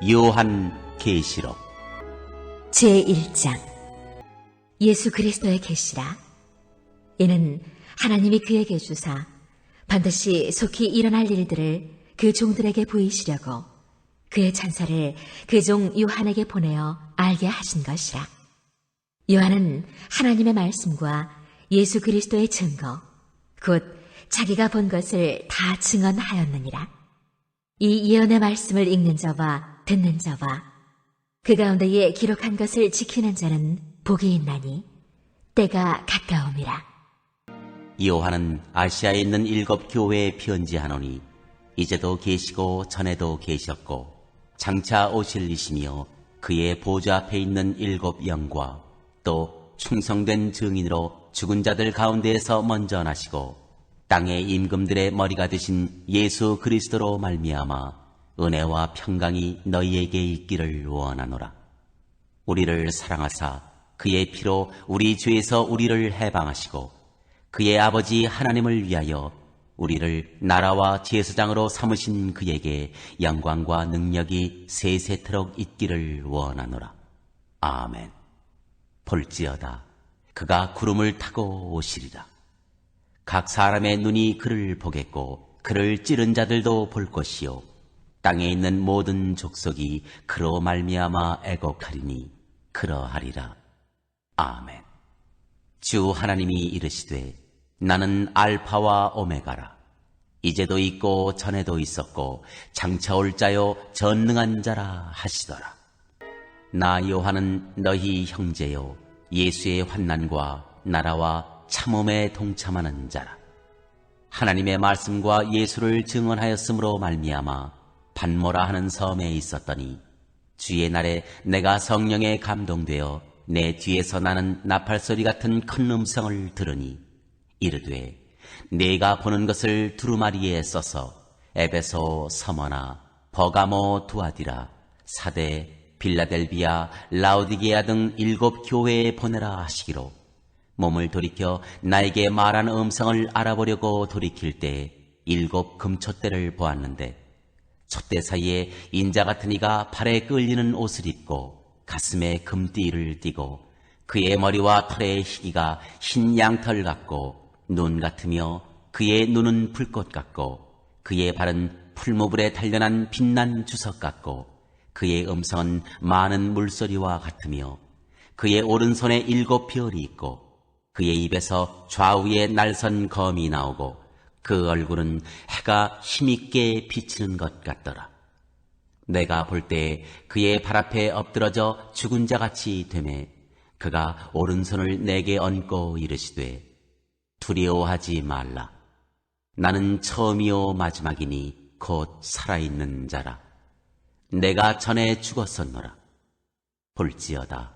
요한계시록 제1장. 예수 그리스도의 계시라. 이는 하나님이 그에게 주사 반드시 속히 일어날 일들을 그 종들에게 보이시려고 그의 천사를 그 종 요한에게 보내어 알게 하신 것이라. 요한은 하나님의 말씀과 예수 그리스도의 증거, 곧 자기가 본 것을 다 증언하였느니라. 이 예언의 말씀을 읽는 자와 듣는 자와 그 가운데에 기록한 것을 지키는 자는 복이 있나니 때가 가까움이라. 요한은 아시아에 있는 7 교회에 편지하노니 이제도 계시고 전에도 계셨고 장차 오실 이시며 그의 보좌 앞에 있는 7 영과 또 충성된 증인으로 죽은 자들 가운데에서 먼저 나시고 땅의 임금들의 머리가 되신 예수 그리스도로 말미암아 은혜와 평강이 너희에게 있기를 원하노라. 우리를 사랑하사 그의 피로 우리 죄에서 우리를 해방하시고 그의 아버지 하나님을 위하여 우리를 나라와 제사장으로 삼으신 그에게 영광과 능력이 세세토록 있기를 원하노라. 아멘. 볼지어다 그가 구름을 타고 오시리라. 각 사람의 눈이 그를 보겠고 그를 찌른 자들도 볼 것이요 땅에 있는 모든 족속이 그로 말미암아 애곡하리니 그러하리라. 아멘. 주 하나님이 이르시되 나는 알파와 오메가라. 이제도 있고 전에도 있었고 장차 올 자요 전능한 자라 하시더라. 나 요한은 너희 형제요 예수의 환난과 나라와 참음에 동참하는 자라. 하나님의 말씀과 예수를 증언하였으므로 말미암아 반모라 하는 섬에 있었더니 주의 날에 내가 성령에 감동되어 내 뒤에서 나는 나팔소리 같은 큰 음성을 들으니 이르되 내가 보는 것을 두루마리에 써서 에베소, 서머나, 버가모, 두아디라, 사대, 빌라델비아, 라우디게아 등 7 교회에 보내라 하시기로 몸을 돌이켜 나에게 말하는 음성을 알아보려고 돌이킬 때 7 금촛대를 보았는데 촛대 사이에 인자 같은 이가 발에 끌리는 옷을 입고 가슴에 금띠를 띠고 그의 머리와 털의 희기가 흰 양털 같고 눈 같으며 그의 눈은 불꽃 같고 그의 발은 풀무불에 단련한 빛난 주석 같고 그의 음성은 많은 물소리와 같으며 그의 오른손에 7 별이 있고 그의 입에서 좌우에 날선 검이 나오고 그 얼굴은 해가 힘있게 비치는 것 같더라. 내가 볼 때 그의 발 앞에 엎드러져 죽은 자같이 되매 그가 오른손을 내게 얹고 이르시되 두려워하지 말라. 나는 처음이요 마지막이니 곧 살아있는 자라. 내가 전에 죽었었노라. 볼지어다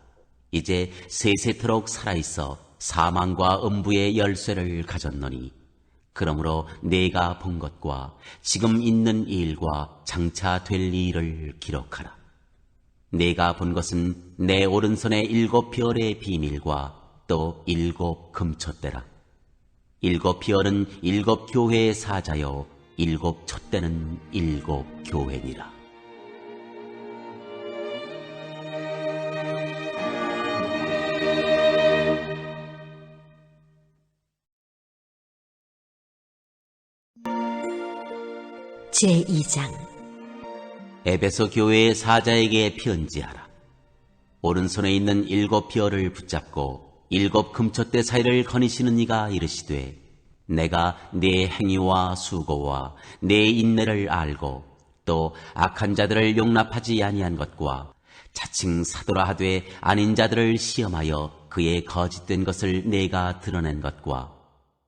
이제 세세토록 살아있어 사망과 음부의 열쇠를 가졌노니 그러므로 내가 본 것과 지금 있는 일과 장차 될 일을 기록하라. 내가 본 것은 내 오른손의 7 별의 비밀과 또 7 금촛대라. 7 별은 7 교회의 사자요 7 촛대는 7 교회니라. 제2장. 에베소 교회의 사자에게 편지하라. 오른손에 있는 7 별을 붙잡고 7 금촛대 사이를 거니시는 이가 이르시되 내가 네 행위와 수고와 네 인내를 알고 또 악한 자들을 용납하지 아니한 것과 자칭 사도라 하되 아닌 자들을 시험하여 그의 거짓된 것을 내가 드러낸 것과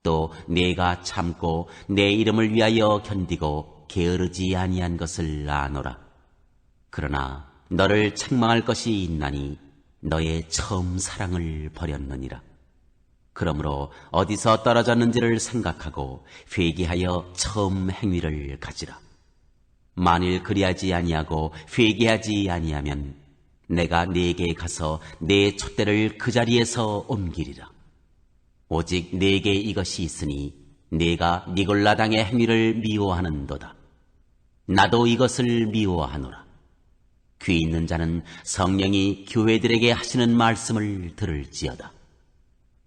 또 내가 참고 내 이름을 위하여 견디고 게으르지 아니한 것을 아노라. 그러나 너를 책망할 것이 있나니 너의 처음 사랑을 버렸느니라. 그러므로 어디서 떨어졌는지를 생각하고 회개하여 처음 행위를 가지라. 만일 그리하지 아니하고 회개하지 아니하면 내가 네게 가서 내 촛대를 그 자리에서 옮기리라. 오직 네게 이것이 있으니 네가 니골라당의 행위를 미워하는도다. 나도 이것을 미워하노라. 귀 있는 자는 성령이 교회들에게 하시는 말씀을 들을지어다.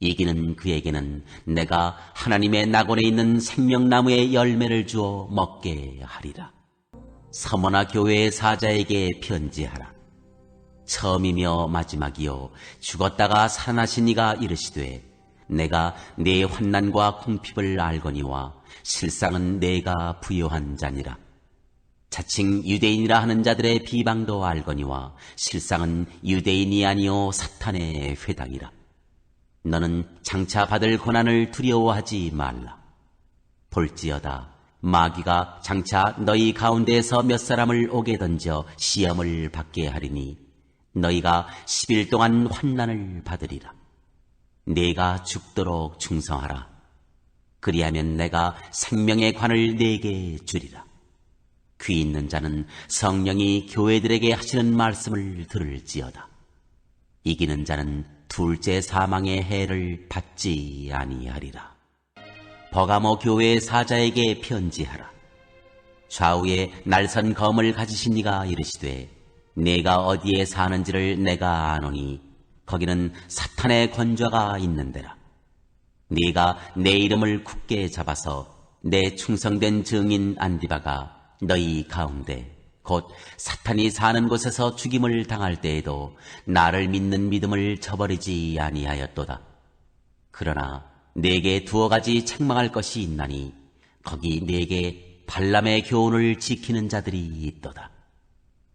이기는 그에게는 내가 하나님의 낙원에 있는 생명나무의 열매를 주어 먹게 하리라. 서머나 교회의 사자에게 편지하라. 처음이며 마지막이요 죽었다가 살아나신 이가 이르시되 내가 네 환난과 궁핍을 알거니와 실상은 내가 부요한 자니라. 자칭 유대인이라 하는 자들의 비방도 알거니와 실상은 유대인이 아니요 사탄의 회당이라. 너는 장차 받을 고난을 두려워하지 말라. 볼지어다 마귀가 장차 너희 가운데에서 몇 사람을 옥에 던져 시험을 받게 하리니 너희가 10일 동안 환난을 받으리라. 네가 죽도록 충성하라. 그리하면 내가 생명의 관을 네게 주리라. 귀 있는 자는 성령이 교회들에게 하시는 말씀을 들을지어다. 이기는 자는 둘째 사망의 해를 받지 아니하리라. 버가모 교회의 사자에게 편지하라. 좌우에 날선 검을 가지신 이가 이르시되 네가 어디에 사는지를 내가 아노니 거기는 사탄의 권좌가 있는 데라. 네가 내 이름을 굳게 잡아서 내 충성된 증인 안디바가 너희 가운데 곧 사탄이 사는 곳에서 죽임을 당할 때에도 나를 믿는 믿음을 저버리지 아니하였도다. 그러나 네게 두어 가지 책망할 것이 있나니 거기 네게 발람의 교훈을 지키는 자들이 있도다.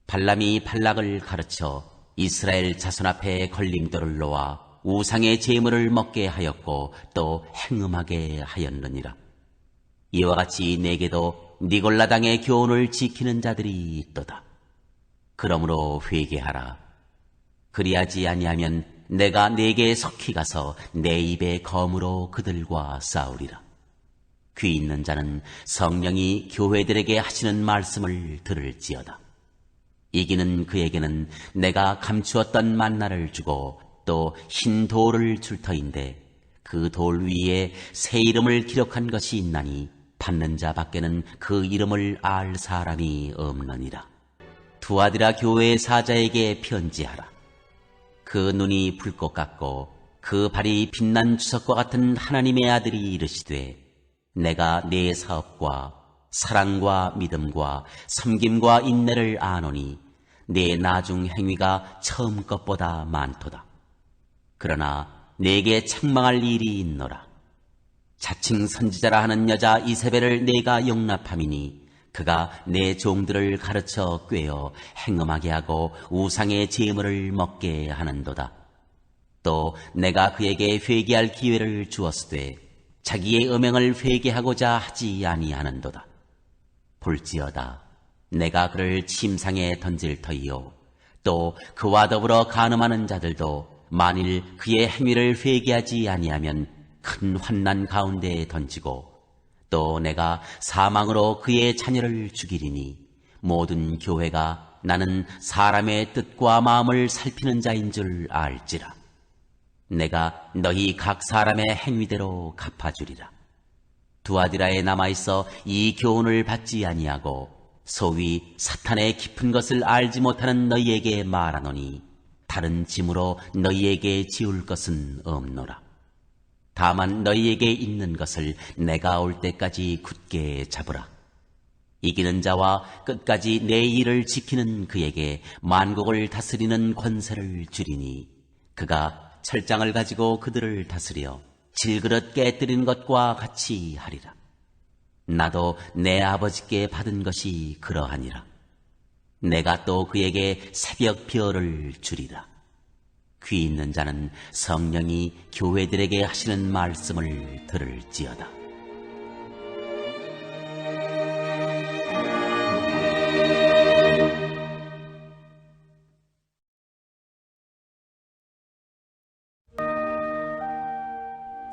발람이 발락을 가르쳐 이스라엘 자손 앞에 걸림돌을 놓아 우상의 제물을 먹게 하였고 또 행음하게 하였느니라. 이와 같이 내게도 니골라당의 교훈을 지키는 자들이 있도다. 그러므로 회개하라. 그리하지 아니하면 내가 네게 석히 가서 내 입의 검으로 그들과 싸우리라. 귀 있는 자는 성령이 교회들에게 하시는 말씀을 들을지어다. 이기는 그에게는 내가 감추었던 만나를 주고 또 흰 돌을 줄 터인데 그 돌 위에 새 이름을 기록한 것이 있나니 받는 자 밖에는 그 이름을 알 사람이 없느니라. 두아디라 교회의 사자에게 편지하라. 그 눈이 불꽃 같고 그 발이 빛난 주석과 같은 하나님의 아들이 이르시되 내가 네 사업과 사랑과 믿음과 섬김과 인내를 아노니 네 나중 행위가 처음 것보다 많도다. 그러나 네게 책망할 일이 있노라. 자칭 선지자라 하는 여자 이세벨을 네가 용납함이니 그가 내 종들을 가르쳐 꿰어 행음하게 하고 우상의 제물을 먹게 하는도다. 또 내가 그에게 회개할 기회를 주었으되 자기의 음행을 회개하고자 하지 아니하는도다. 볼지어다 내가 그를 침상에 던질 터이요 또 그와 더불어 간음하는 자들도 만일 그의 행위를 회개하지 아니하면 큰 환난 가운데에 던지고 또 내가 사망으로 그의 자녀를 죽이리니 모든 교회가 나는 사람의 뜻과 마음을 살피는 자인 줄 알지라. 내가 너희 각 사람의 행위대로 갚아주리라. 두아디라에 남아있어 이 교훈을 받지 아니하고 소위 사탄의 깊은 것을 알지 못하는 너희에게 말하노니 다른 짐으로 너희에게 지울 것은 없노라. 다만 너희에게 있는 것을 내가 올 때까지 굳게 잡으라. 이기는 자와 끝까지 내 일을 지키는 그에게 만국을 다스리는 권세를 주리니 그가 철장을 가지고 그들을 다스려 질그릇 깨뜨리는 것과 같이 하리라. 나도 내 아버지께 받은 것이 그러하니라. 내가 또 그에게 새벽 별을 주리라. 귀 있는 자는 성령이 교회들에게 하시는 말씀을 들을지어다.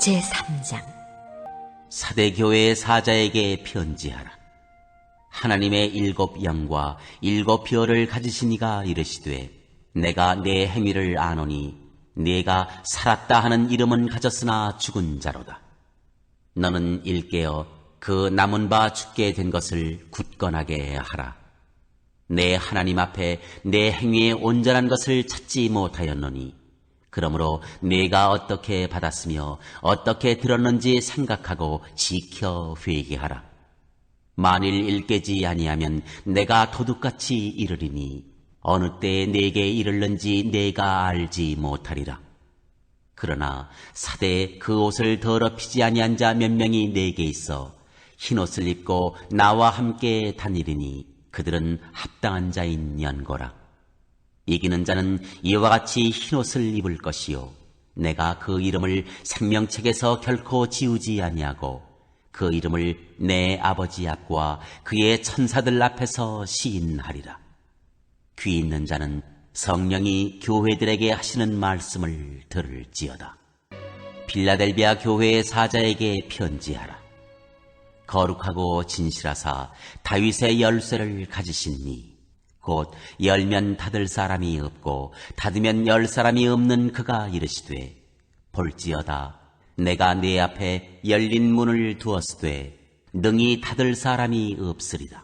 제3장 사대교회의 사자에게 편지하라. 하나님의 7 영과 7 별을 가지신 이가 이르시되 내가 내 행위를 아노니 네가 살았다 하는 이름은 가졌으나 죽은 자로다. 너는 일깨어 그 남은 바 죽게 된 것을 굳건하게 하라. 내 하나님 앞에 내 행위의 온전한 것을 찾지 못하였노니 그러므로 내가 어떻게 받았으며 어떻게 들었는지 생각하고 지켜 회개하라. 만일 일깨지 아니하면 내가 도둑같이 이르리니 어느 때에 내게 이르는지 내가 알지 못하리라. 그러나 사대에 그 옷을 더럽히지 아니한 자 몇 명이 내게 있어 흰옷을 입고 나와 함께 다니리니 그들은 합당한 자인 연고라. 이기는 자는 이와 같이 흰옷을 입을 것이요 내가 그 이름을 생명책에서 결코 지우지 아니하고 그 이름을 내 아버지 앞과 그의 천사들 앞에서 시인하리라. 귀 있는 자는 성령이 교회들에게 하시는 말씀을 들을지어다. 빌라델비아 교회의 사자에게 편지하라. 거룩하고 진실하사 다윗의 열쇠를 가지시니 곧 열면 닫을 사람이 없고 닫으면 열 사람이 없는 그가 이르시되 볼지어다 내가 네 앞에 열린 문을 두었으되 능히 닫을 사람이 없으리라.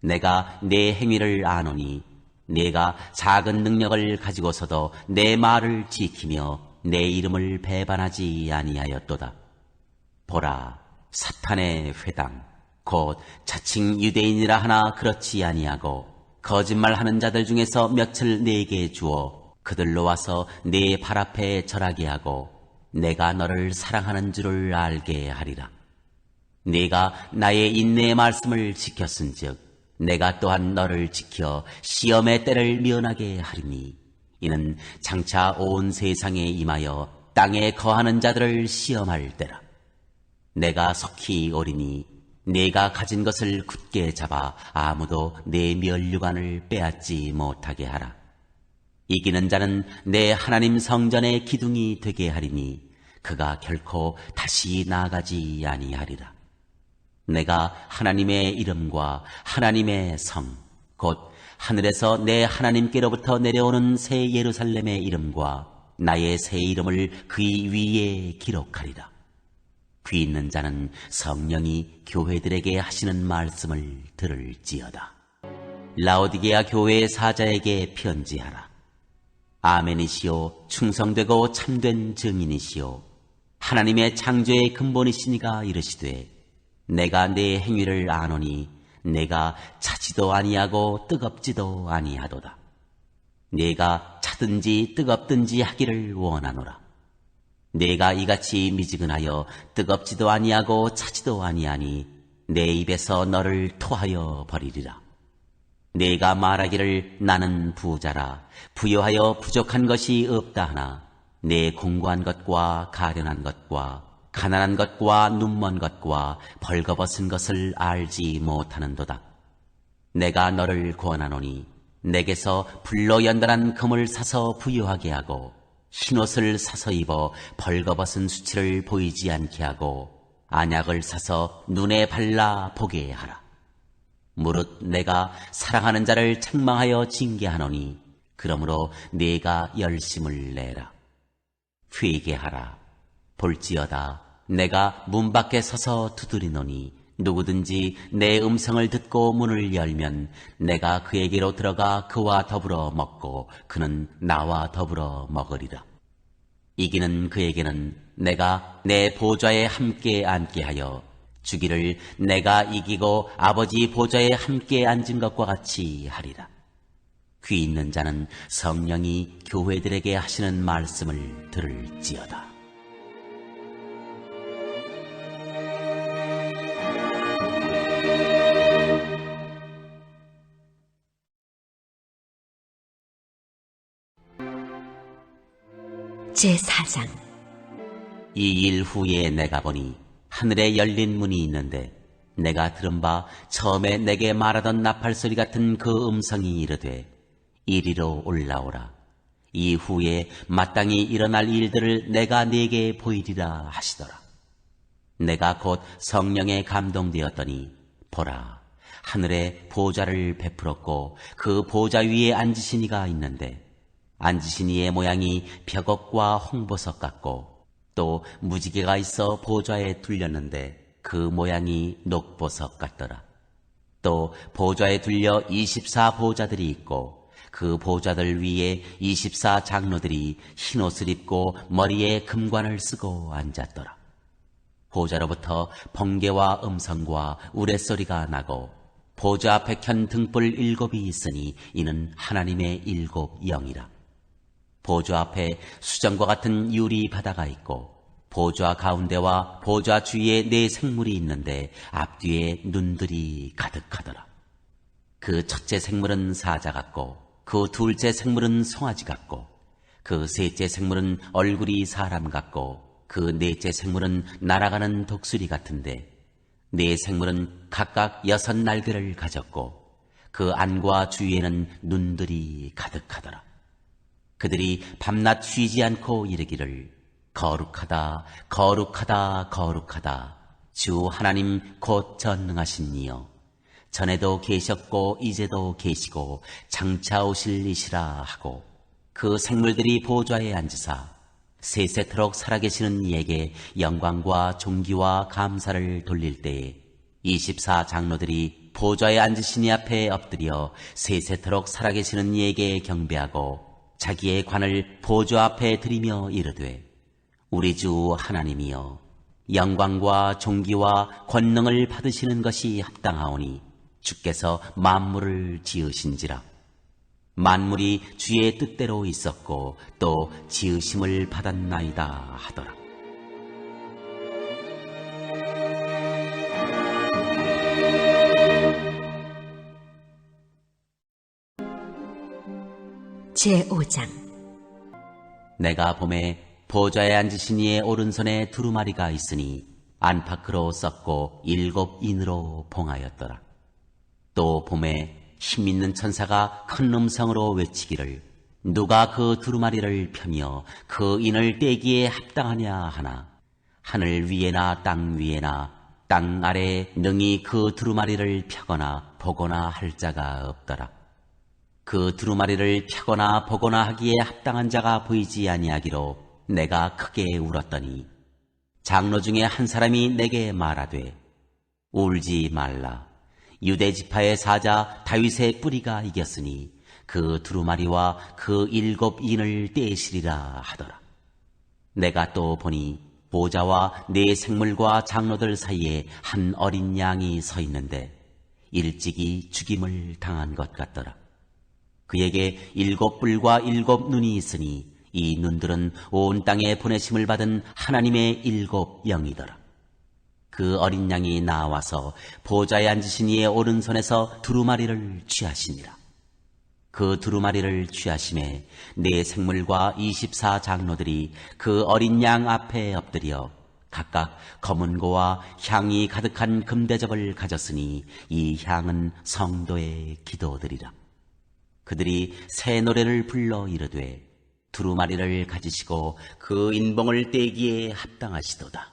내가 네 행위를 아노니 네가 작은 능력을 가지고서도 내 말을 지키며 내 이름을 배반하지 아니하였도다. 보라, 사탄의 회당 곧 자칭 유대인이라 하나 그렇지 아니하고 거짓말하는 자들 중에서 몇을 내게 주어 그들로 와서 네 발 앞에 절하게 하고 내가 너를 사랑하는 줄을 알게 하리라. 네가 나의 인내의 말씀을 지켰은즉 내가 또한 너를 지켜 시험의 때를 면하게 하리니 이는 장차 온 세상에 임하여 땅에 거하는 자들을 시험할 때라. 내가 속히 오리니 네가 가진 것을 굳게 잡아 아무도 내 면류관을 빼앗지 못하게 하라. 이기는 자는 내 하나님 성전의 기둥이 되게 하리니 그가 결코 다시 나아가지 아니하리라. 내가 하나님의 이름과 하나님의 성, 곧 하늘에서 내 하나님께로부터 내려오는 새 예루살렘의 이름과 나의 새 이름을 그 위에 기록하리라. 귀 있는 자는 성령이 교회들에게 하시는 말씀을 들을지어다. 라오디게아 교회의 사자에게 편지하라. 아멘이시오 충성되고 참된 증인이시오 하나님의 창조의 근본이시니가 이르시되 내가 네 행위를 아노니 내가 차지도 아니하고 뜨겁지도 아니하도다. 네가 차든지 뜨겁든지 하기를 원하노라. 네가 이같이 미지근하여 뜨겁지도 아니하고 차지도 아니하니 내 입에서 너를 토하여 버리리라. 네가 말하기를 나는 부자라 부여하여 부족한 것이 없다 하나 내 공고한 것과 가련한 것과 가난한 것과 눈먼 것과 벌거벗은 것을 알지 못하는도다. 내가 너를 권하노니 내게서 불로 연단한 금을 사서 부유하게 하고 흰옷을 사서 입어 벌거벗은 수치를 보이지 않게 하고 안약을 사서 눈에 발라 보게 하라. 무릇 내가 사랑하는 자를 책망하여 징계하노니 그러므로 네가 열심을 내라. 회개하라. 볼지어다 내가 문 밖에 서서 두드리노니 누구든지 내 음성을 듣고 문을 열면 내가 그에게로 들어가 그와 더불어 먹고 그는 나와 더불어 먹으리라. 이기는 그에게는 내가 내 보좌에 함께 앉게 하여 주기를 내가 이기고 아버지 보좌에 함께 앉은 것과 같이 하리라. 귀 있는 자는 성령이 교회들에게 하시는 말씀을 들을지어다. 제4장. 이 일 후에 내가 보니 하늘에 열린 문이 있는데 내가 들은 바 처음에 내게 말하던 나팔소리 같은 그 음성이 이르되 이리로 올라오라. 이후에 마땅히 일어날 일들을 내가 네게 보이리라 하시더라. 내가 곧 성령에 감동되었더니 보라 하늘에 보좌를 베풀었고 그 보좌 위에 앉으신 이가 있는데 앉으신 이의 모양이 벽옥과 홍보석 같고 또 무지개가 있어 보좌에 둘렸는데 그 모양이 녹보석 같더라. 또 보좌에 둘려 24 보좌들이 있고 그 보좌들 위에 24 장로들이 흰옷을 입고 머리에 금관을 쓰고 앉았더라. 보좌로부터 번개와 음성과 우레소리가 나고 보좌 앞에 켠 등불 7이 있으니 이는 하나님의 7 영이라. 보좌 앞에 수정과 같은 유리 바다가 있고 보좌 가운데와 보좌 주위에 4 생물이 있는데 앞뒤에 눈들이 가득하더라. 그 첫째 생물은 사자 같고 그 둘째 생물은 송아지 같고 그 셋째 생물은 얼굴이 사람 같고 그 넷째 생물은 날아가는 독수리 같은데 4 생물은 각각 6 날개를 가졌고 그 안과 주위에는 눈들이 가득하더라. 그들이 밤낮 쉬지 않고 이르기를 거룩하다 거룩하다 거룩하다 주 하나님 곧 전능하신 이여 전에도 계셨고 이제도 계시고 장차 오실 이시라 하고 그 생물들이 보좌에 앉으사 세세토록 살아계시는 이에게 영광과 존귀와 감사를 돌릴 때에 24 장로들이 보좌에 앉으신 이 앞에 엎드려 세세토록 살아계시는 이에게 경배하고 자기의 관을 보좌 앞에 들이며 이르되 우리 주 하나님이여 영광과 존귀와 권능을 받으시는 것이 합당하오니 주께서 만물을 지으신지라. 만물이 주의 뜻대로 있었고 또 지으심을 받았나이다 하더라. 제5장. 내가 봄에 보좌에 앉으신 이의 오른손에 두루마리가 있으니 안팎으로 썩고 7 인으로 봉하였더라. 또 봄에 힘있는 천사가 큰 음성으로 외치기를 누가 그 두루마리를 펴며 그 인을 떼기에 합당하냐 하나 하늘 위에나 땅 위에나 땅 아래에 능히 그 두루마리를 펴거나 보거나 할 자가 없더라. 그 두루마리를 펴거나 보거나 하기에 합당한 자가 보이지 아니하기로 내가 크게 울었더니 장로 중에 한 사람이 내게 말하되 울지 말라. 유대 지파의 사자 다윗의 뿌리가 이겼으니 그 두루마리와 그 7 인을 떼시리라 하더라. 내가 또 보니 보좌와 4 생물과 장로들 사이에 한 어린 양이 서 있는데 일찍이 죽임을 당한 것 같더라. 그에게 7 뿔과 7 눈이 있으니 이 눈들은 온 땅에 보내심을 받은 하나님의 7 영이더라. 그 어린 양이 나와서 보좌에 앉으신 이의 오른손에서 두루마리를 취하시니라. 그 두루마리를 취하심에 4 생물과 24 장로들이 그 어린 양 앞에 엎드려 각각 검은 고와 향이 가득한 금대접을 가졌으니 이 향은 성도의 기도들이라. 그들이 새 노래를 불러 이르되 두루마리를 가지시고 그 인봉을 떼기에 합당하시도다.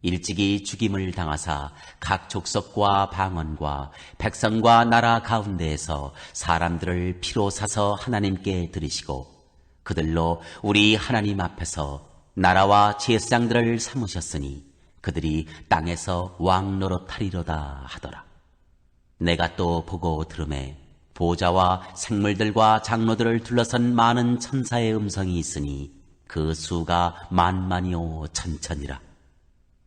일찍이 죽임을 당하사 각 족속과 방언과 백성과 나라 가운데에서 사람들을 피로 사서 하나님께 드리시고 그들로 우리 하나님 앞에서 나라와 제사장들을 삼으셨으니 그들이 땅에서 왕 노릇하리로다 하더라. 내가 또 보고 들으매 보좌와 생물들과 장로들을 둘러선 많은 천사의 음성이 있으니 그 수가 만만이요 천천이라.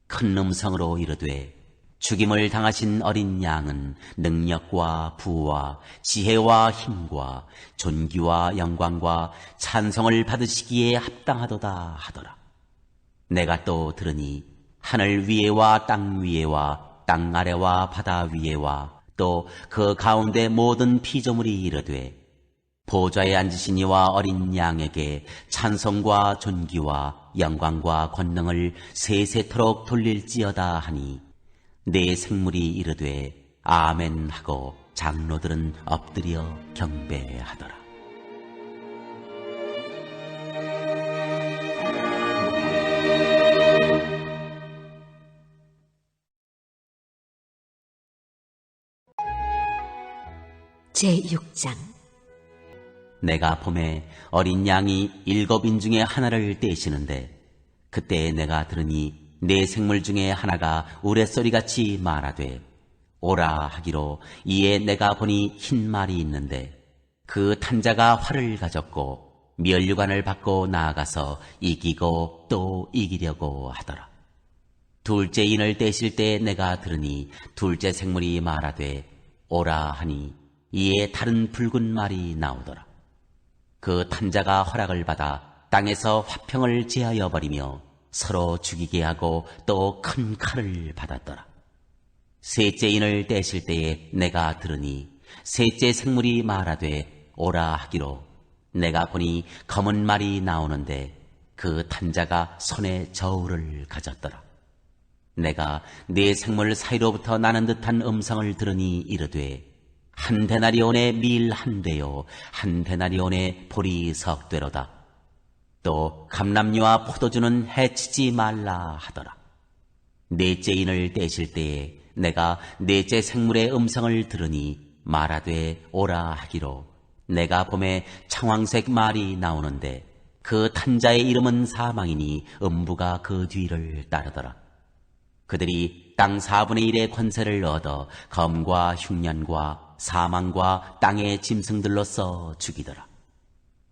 큰 음성으로 이르되 죽임을 당하신 어린 양은 능력과 부와 지혜와 힘과 존귀와 영광과 찬송을 받으시기에 합당하도다 하더라. 내가 또 들으니 하늘 위에와 땅 위에와 땅 아래와 바다 위에와 또 그 가운데 모든 피조물이 이르되 보좌에 앉으신 이와 어린 양에게 찬송과 존귀와 영광과 권능을 세세토록 돌릴지어다 하니 4 생물이 이르되 아멘 하고 장로들은 엎드려 경배하더라. 제6장. 내가 봄에 어린 양이 7인 중에 하나를 떼시는데 그때 내가 들으니 4 생물 중에 하나가 우레소리같이 말하되 오라 하기로 이에 내가 보니 흰 말이 있는데 그 탄자가 활을 가졌고 면류관을 받고 나아가서 이기고 또 이기려고 하더라. 둘째 인을 떼실 때 내가 들으니 둘째 생물이 말하되 오라 하니 이에 다른 붉은 말이 나오더라. 그 탄자가 허락을 받아 땅에서 화평을 제하여 버리며 서로 죽이게 하고 또 큰 칼을 받았더라. 셋째 인을 떼실 때에 내가 들으니 셋째 생물이 말하되 오라 하기로 내가 보니 검은 말이 나오는데 그 탄자가 손에 저울을 가졌더라. 내가 네 생물 사이로부터 나는 듯한 음성을 들으니 이르되 한 데나리온의 밀 한 되요 한 데나리온의 보리 석 되로다. 또 감람류와 포도주는 해치지 말라 하더라. 넷째 인을 떼실 때에 내가 넷째 생물의 음성을 들으니 말하되 오라 하기로 내가 봄에 청황색 말이 나오는데 그 탄자의 이름은 사망이니 음부가 그 뒤를 따르더라. 그들이 땅 4분의 1의 권세를 얻어 검과 흉년과 사망과 땅의 짐승들로서 죽이더라.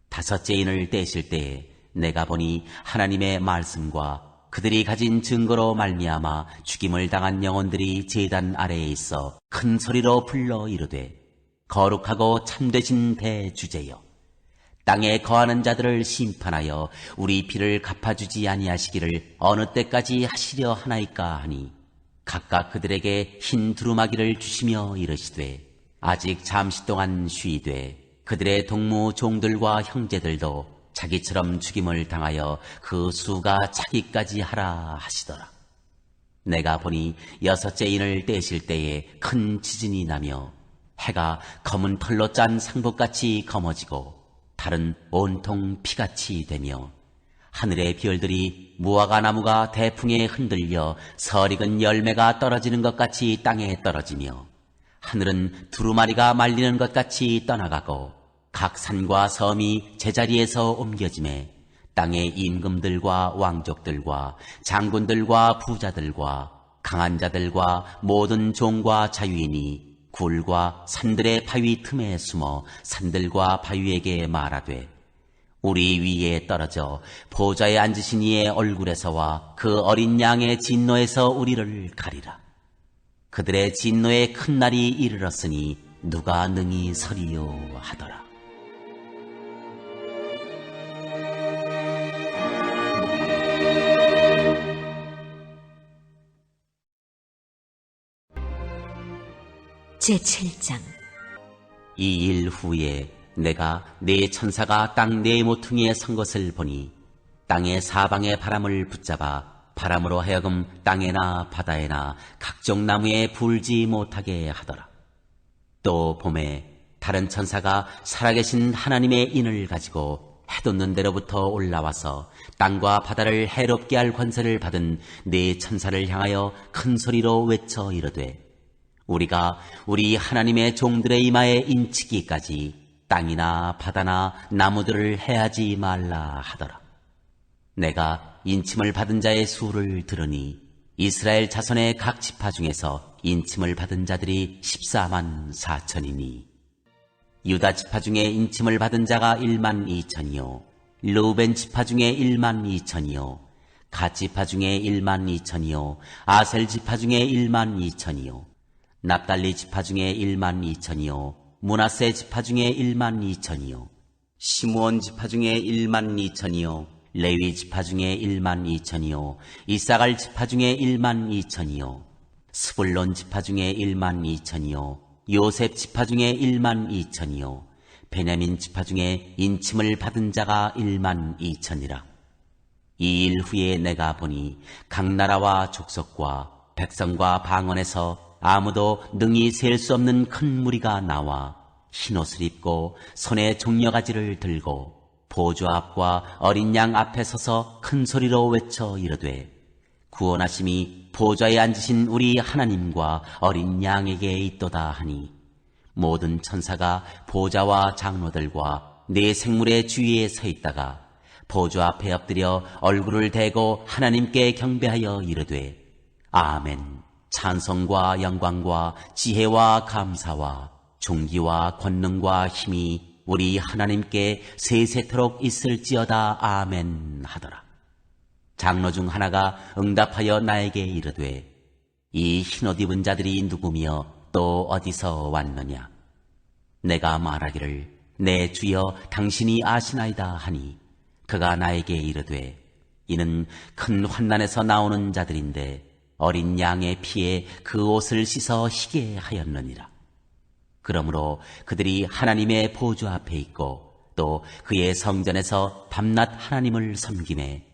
다섯째 인을 떼실 때에 내가 보니 하나님의 말씀과 그들이 가진 증거로 말미암아 죽임을 당한 영혼들이 제단 아래에 있어 큰 소리로 불러 이르되 거룩하고 참되신 대주제여 땅에 거하는 자들을 심판하여 우리 피를 갚아주지 아니하시기를 어느 때까지 하시려 하나이까 하니 각각 그들에게 흰 두루마기를 주시며 이르시되 아직 잠시 동안 쉬되 그들의 동무 종들과 형제들도 자기처럼 죽임을 당하여 그 수가 차기까지 하라 하시더라. 내가 보니 여섯째 인을 떼실 때에 큰 지진이 나며 해가 검은 털로 짠 상복같이 검어지고 달은 온통 피같이 되며 하늘의 별들이 무화과 나무가 대풍에 흔들려 설익은 열매가 떨어지는 것 같이 땅에 떨어지며 하늘은 두루마리가 말리는 것 같이 떠나가고 각 산과 섬이 제자리에서 옮겨지매 땅의 임금들과 왕족들과 장군들과 부자들과 강한 자들과 모든 종과 자유인이 굴과 산들의 바위 틈에 숨어 산들과 바위에게 말하되 우리 위에 떨어져 보좌에 앉으신 이의 얼굴에서와 그 어린 양의 진노에서 우리를 가리라. 그들의 진노의 큰 날이 이르렀으니 누가 능히 서리요 하더라. 제7장 이 일 후에 내가 네 천사가 땅 네 모퉁이에 선 것을 보니 땅의 사방의 바람을 붙잡아 바람으로 하여금 땅에나 바다에나 각종 나무에 불지 못하게 하더라. 또 봄에 다른 천사가 살아계신 하나님의 인을 가지고 해돋는 데로부터 올라와서 땅과 바다를 해롭게 할 권세를 받은 네 천사를 향하여 큰 소리로 외쳐 이르되 우리가 우리 하나님의 종들의 이마에 인치기까지 땅이나 바다나 나무들을 해하지 말라 하더라. 내가 인침을 받은 자의 수를 들으니 이스라엘 자손의 각 지파 중에서 인침을 받은 자들이 14만 4천이니 유다 지파 중에 인침을 받은 자가 1만 2천이요 르우벤 지파 중에 1만 2천이요 갓 지파 중에 1만 2천이요 아셀 지파 중에 1만 2천이요 납달리 지파 중에 1만 2천이요 므낫세 지파 중에 1만 2천이요 시므온 지파 중에 1만 2천이요 레위 지파 중에 1만 2천이요 이사갈 지파 중에 1만 2천이요 스불론 지파 중에 1만 2천이요 요셉 지파 중에 1만 2천이요 베냐민 지파 중에 인침을 받은 자가 1만 2천이라. 이 일 후에 내가 보니 각 나라와 족속과 백성과 방언에서 아무도 능히 셀 수 없는 큰 무리가 나와 흰옷을 입고 손에 종려가지를 들고 보좌 앞과 어린 양 앞에 서서 큰 소리로 외쳐 이르되 구원하심이 보좌에 앉으신 우리 하나님과 어린 양에게 있도다 하니 모든 천사가 보좌와 장로들과 네 생물의 주위에 서 있다가 보좌 앞에 엎드려 얼굴을 대고 하나님께 경배하여 이르되 아멘 찬송과 영광과 지혜와 감사와 존귀와 권능과 힘이 우리 하나님께 세세토록 있을지어다. 아멘 하더라. 장로 중 하나가 응답하여 나에게 이르되 이 흰옷 입은 자들이 누구며 또 어디서 왔느냐? 내가 말하기를 내 주여 당신이 아시나이다 하니 그가 나에게 이르되 이는 큰 환난에서 나오는 자들인데 어린 양의 피에 그 옷을 씻어 희게 하였느니라. 그러므로 그들이 하나님의 보좌 앞에 있고 또 그의 성전에서 밤낮 하나님을 섬기매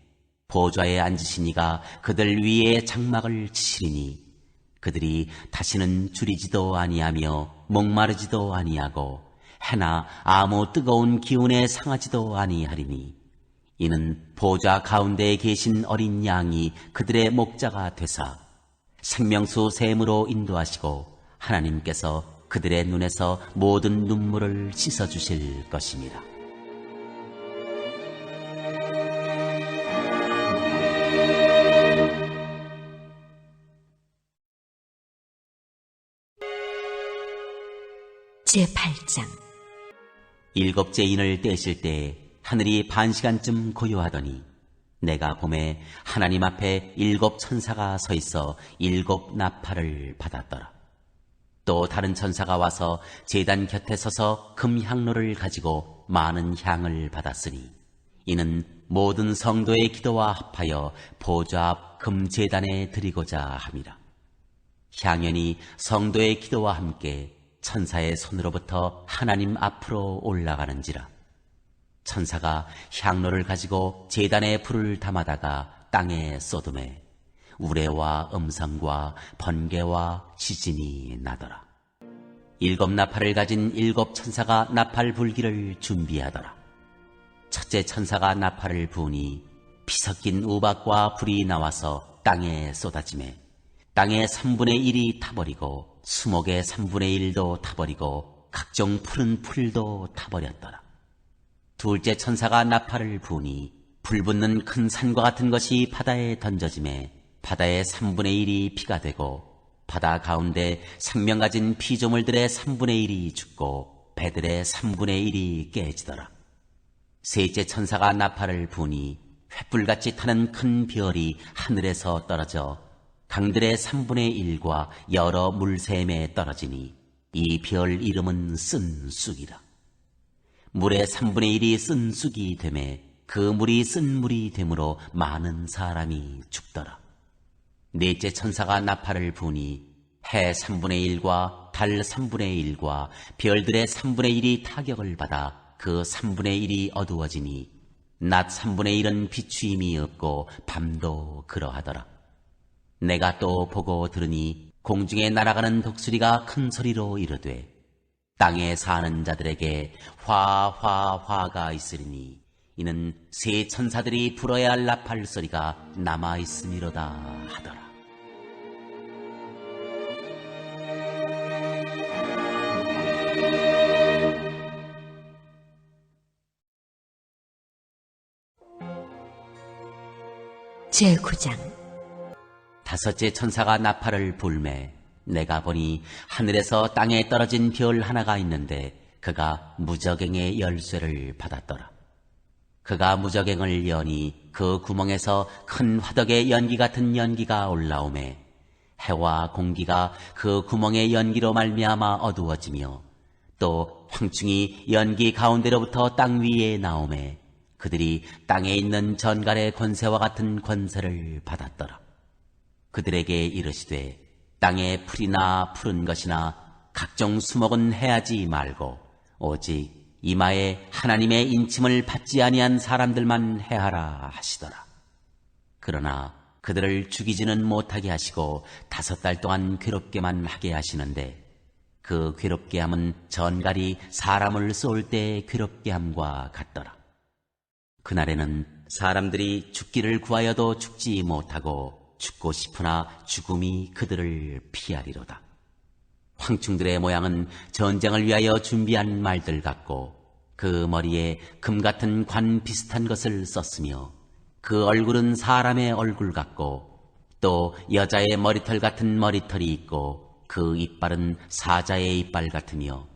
보좌에 앉으신 이가 그들 위에 장막을 치시리니 그들이 다시는 줄이지도 아니하며 목마르지도 아니하고 해나 아무 뜨거운 기운에 상하지도 아니하리니 이는 보좌 가운데에 계신 어린 양이 그들의 목자가 되사 생명수 샘으로 인도하시고 하나님께서 그들의 눈에서 모든 눈물을 씻어주실 것입니다. 제8장. 일곱째 인을 떼실 때 하늘이 반시간쯤 고요하더니 내가 봄에 하나님 앞에 일곱 천사가 서 있어 일곱 나팔을 받았더라. 또 다른 천사가 와서 제단 곁에 서서 금향로를 가지고 많은 향을 받았으니 이는 모든 성도의 기도와 합하여 보좌 앞 금제단에 드리고자 함이라. 향연이 성도의 기도와 함께 천사의 손으로부터 하나님 앞으로 올라가는지라. 천사가 향로를 가지고 제단에 불을 담아다가 땅에 쏟음에 우레와 음성과 번개와 지진이 나더라. 일곱 나팔을 가진 일곱 천사가 나팔 불기를 준비하더라. 첫째 천사가 나팔을 부으니 피 섞인 우박과 불이 나와서 땅에 쏟아지매 땅의 3분의 1이 타버리고 수목의 3분의 1도 타버리고 각종 푸른 풀도 타버렸더라. 둘째 천사가 나팔을 부으니 불붙는 큰 산과 같은 것이 바다에 던져지매 바다의 3분의 1이 피가 되고 바다 가운데 생명 가진 피조물들의 3분의 1이 죽고 배들의 3분의 1이 깨지더라. 셋째 천사가 나팔을 부으니 횃불같이 타는 큰 별이 하늘에서 떨어져 강들의 3분의 1과 여러 물샘에 떨어지니 이 별 이름은 쓴 쑥이라. 물의 3분의 1이 쓴 쑥이 되매 그 물이 쓴 물이 되므로 많은 사람이 죽더라. 넷째 천사가 나팔을 부으니 해 3분의 1과 달 3분의 1과 별들의 3분의 1이 타격을 받아 그 3분의 1이 어두워지니 낮 3분의 1은 비추임이 없고 밤도 그러하더라. 내가 또 보고 들으니 공중에 날아가는 독수리가 큰 소리로 이르되 땅에 사는 자들에게 화가 있으리니 이는 새 천사들이 불어야 할 나팔 소리가 남아있음이로다 하더라. 제9장. 다섯째 천사가 나팔을 불매 내가 보니 하늘에서 땅에 떨어진 별 하나가 있는데 그가 무저갱의 열쇠를 받았더라. 그가 무저갱을 여니 그 구멍에서 큰 화덕의 연기 같은 연기가 올라오매 해와 공기가 그 구멍의 연기로 말미암아 어두워지며 또 황충이 연기 가운데로부터 땅 위에 나오매 그들이 땅에 있는 전갈의 권세와 같은 권세를 받았더라. 그들에게 이르시되 땅에 풀이나 푸른 것이나 각종 수목은 해하지 말고 오직 이마에 하나님의 인침을 받지 아니한 사람들만 해하라 하시더라. 그러나 그들을 죽이지는 못하게 하시고 5달 동안 괴롭게만 하게 하시는데 그 괴롭게 함은 전갈이 사람을 쏠 때 괴롭게 함과 같더라. 그날에는 사람들이 죽기를 구하여도 죽지 못하고 죽고 싶으나 죽음이 그들을 피하리로다. 황충들의 모양은 전쟁을 위하여 준비한 말들 같고 그 머리에 금 같은 관 비슷한 것을 썼으며 그 얼굴은 사람의 얼굴 같고 또 여자의 머리털 같은 머리털이 있고 그 이빨은 사자의 이빨 같으며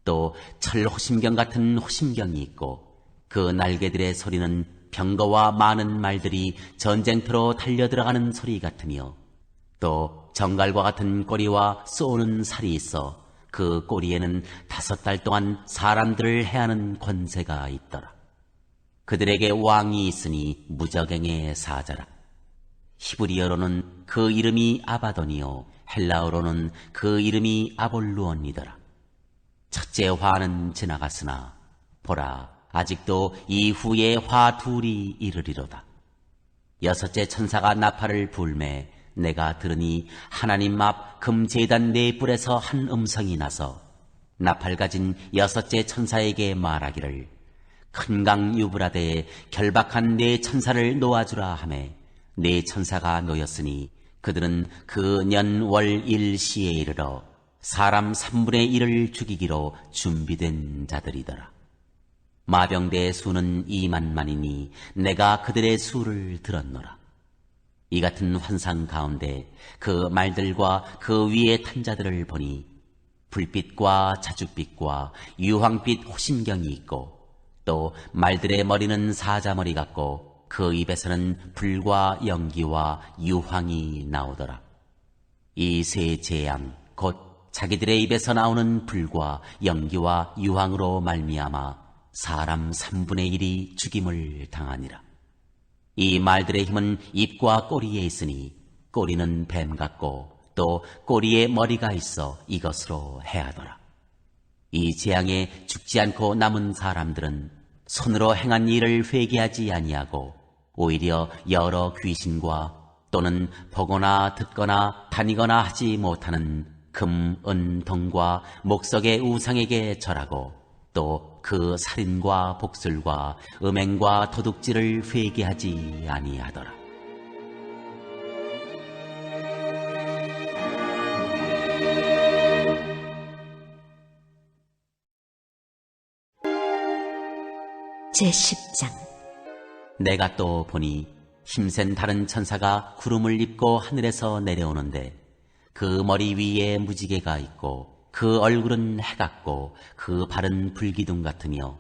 또 철 호심경 같은 호심경이 있고 그 날개들의 소리는 병거와 많은 말들이 전쟁터로 달려들어가는 소리 같으며 또 정갈과 같은 꼬리와 쏘는 살이 있어 그 꼬리에는 5달 동안 사람들을 해하는 권세가 있더라. 그들에게 왕이 있으니 무저갱의 사자라. 히브리어로는 그 이름이 아바돈이요 헬라어로는 그 이름이 아볼루온이더라. 첫째 화는 지나갔으나 보라 아직도 이후에 화 둘이 이르리로다. 여섯째 천사가 나팔을 불매 내가 들으니 하나님 앞 금제단 네 뿔에서 한 음성이 나서 나팔 가진 여섯째 천사에게 말하기를 큰 강 유브라데에 결박한 네 천사를 놓아주라 하매 네 천사가 놓였으니 그들은 그 년 월 일시에 이르러 사람 3분의 1을 죽이기로 준비된 자들이더라. 마병대의 수는 2만만이니 내가 그들의 수를 들었노라. 이 같은 환상 가운데 그 말들과 그 위에 탄 자들을 보니 불빛과 자줏빛과 유황빛 호심경이 있고 또 말들의 머리는 사자머리 같고 그 입에서는 불과 연기와 유황이 나오더라. 이 세 재앙 곧 자기들의 입에서 나오는 불과 연기와 유황으로 말미암아 사람 3분의 1이 죽임을 당하니라. 이 말들의 힘은 입과 꼬리에 있으니 꼬리는 뱀 같고 또 꼬리에 머리가 있어 이것으로 해하더라. 이 재앙에 죽지 않고 남은 사람들은 손으로 행한 일을 회개하지 아니하고 오히려 여러 귀신과 또는 보거나 듣거나 다니거나 하지 못하는 금, 은, 동과 목석의 우상에게 절하고 또 그 살인과 복술과 음행과 도둑질을 회개하지 아니하더라. 제10장 내가 또 보니 힘센 다른 천사가 구름을 입고 하늘에서 내려오는데 그 머리 위에 무지개가 있고 그 얼굴은 해 같고 그 발은 불기둥 같으며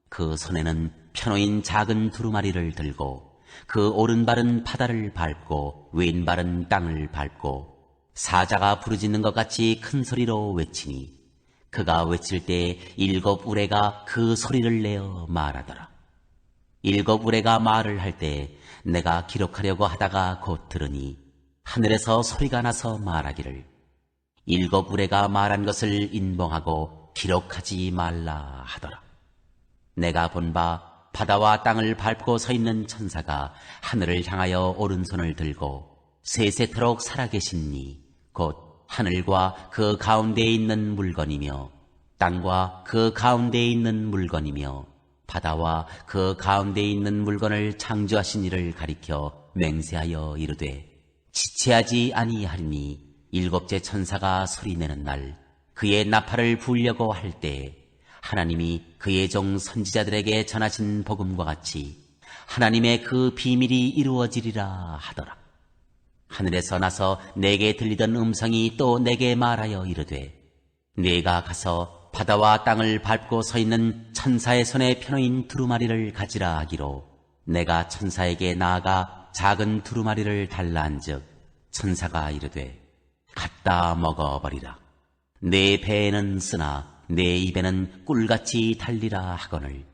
그 손에는 펴놓인 작은 두루마리를 들고 그 오른발은 바다를 밟고 왼발은 땅을 밟고 사자가 부르짖는 것 같이 큰 소리로 외치니 그가 외칠 때 7 우레가 그 소리를 내어 말하더라. 7 우레가 말을 할 때 내가 기록하려고 하다가 곧 들으니 하늘에서 소리가 나서 말하기를 7 우레가 말한 것을 인봉하고 기록하지 말라 하더라. 내가 본 바 바다와 땅을 밟고 서 있는 천사가 하늘을 향하여 오른손을 들고 세세토록 살아계신 이 곧 하늘과 그 가운데에 있는 물건이며 땅과 그 가운데에 있는 물건이며 바다와 그 가운데에 있는 물건을 창조하신 이를 가리켜 맹세하여 이르되 지체하지 아니하리니 7째 천사가 소리내는 날 그의 나팔을 불려고 할 때 하나님이 그의 종 선지자들에게 전하신 복음과 같이 하나님의 그 비밀이 이루어지리라 하더라. 하늘에서 나서 내게 들리던 음성이 또 내게 말하여 이르되 네가 가서 바다와 땅을 밟고 서 있는 천사의 손에 펴놓인 두루마리를 가지라 하기로 내가 천사에게 나아가 작은 두루마리를 달라 한즉 천사가 이르되 갖다 먹어버리라. 내 배에는 쓰나 내 입에는 꿀같이 달리라 하거늘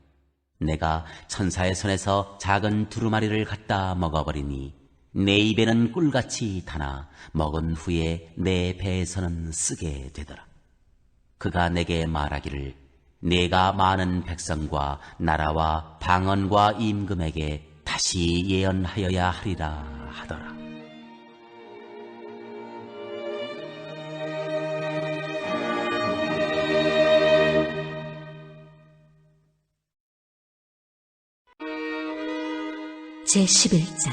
내가 천사의 손에서 작은 두루마리를 갖다 먹어버리니 내 입에는 꿀같이 타나 먹은 후에 내 배에서는 쓰게 되더라. 그가 내게 말하기를 네가 많은 백성과 나라와 방언과 임금에게 다시 예언하여야 하리라 하더라. 제11장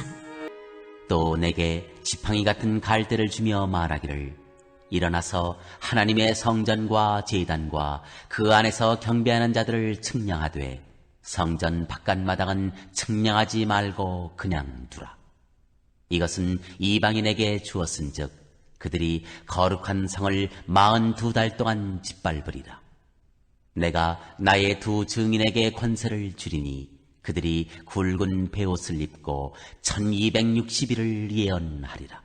또 내게 지팡이 같은 갈대를 주며 말하기를 일어나서 하나님의 성전과 제단과 그 안에서 경배하는 자들을 측량하되 성전 바깥마당은 측량하지 말고 그냥 두라. 이것은 이방인에게 주었은즉 그들이 거룩한 성을 42달 동안 짓밟으리라. 내가 나의 두 증인에게 권세를 주리니 그들이 굵은 베옷을 입고 1260일을 예언하리라.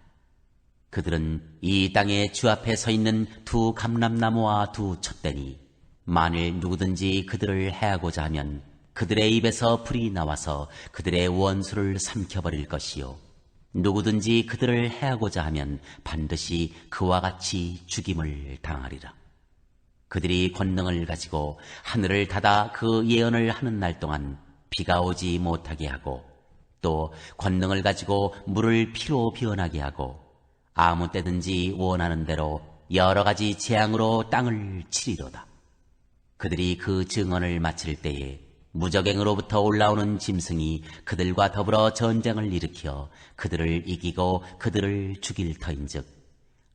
그들은 이 땅에 주 앞에 서 있는 두 감람나무와 두 촛대니 만일 누구든지 그들을 해하고자 하면 그들의 입에서 불이 나와서 그들의 원수를 삼켜버릴 것이요 누구든지 그들을 해하고자 하면 반드시 그와 같이 죽임을 당하리라. 그들이 권능을 가지고 하늘을 닫아 그 예언을 하는 날 동안 비가 오지 못하게 하고 또 권능을 가지고 물을 피로 변하게 하고 아무 때든지 원하는 대로 여러 가지 재앙으로 땅을 치리로다. 그들이 그 증언을 마칠 때에 무적행으로부터 올라오는 짐승이 그들과 더불어 전쟁을 일으켜 그들을 이기고 그들을 죽일 터인즉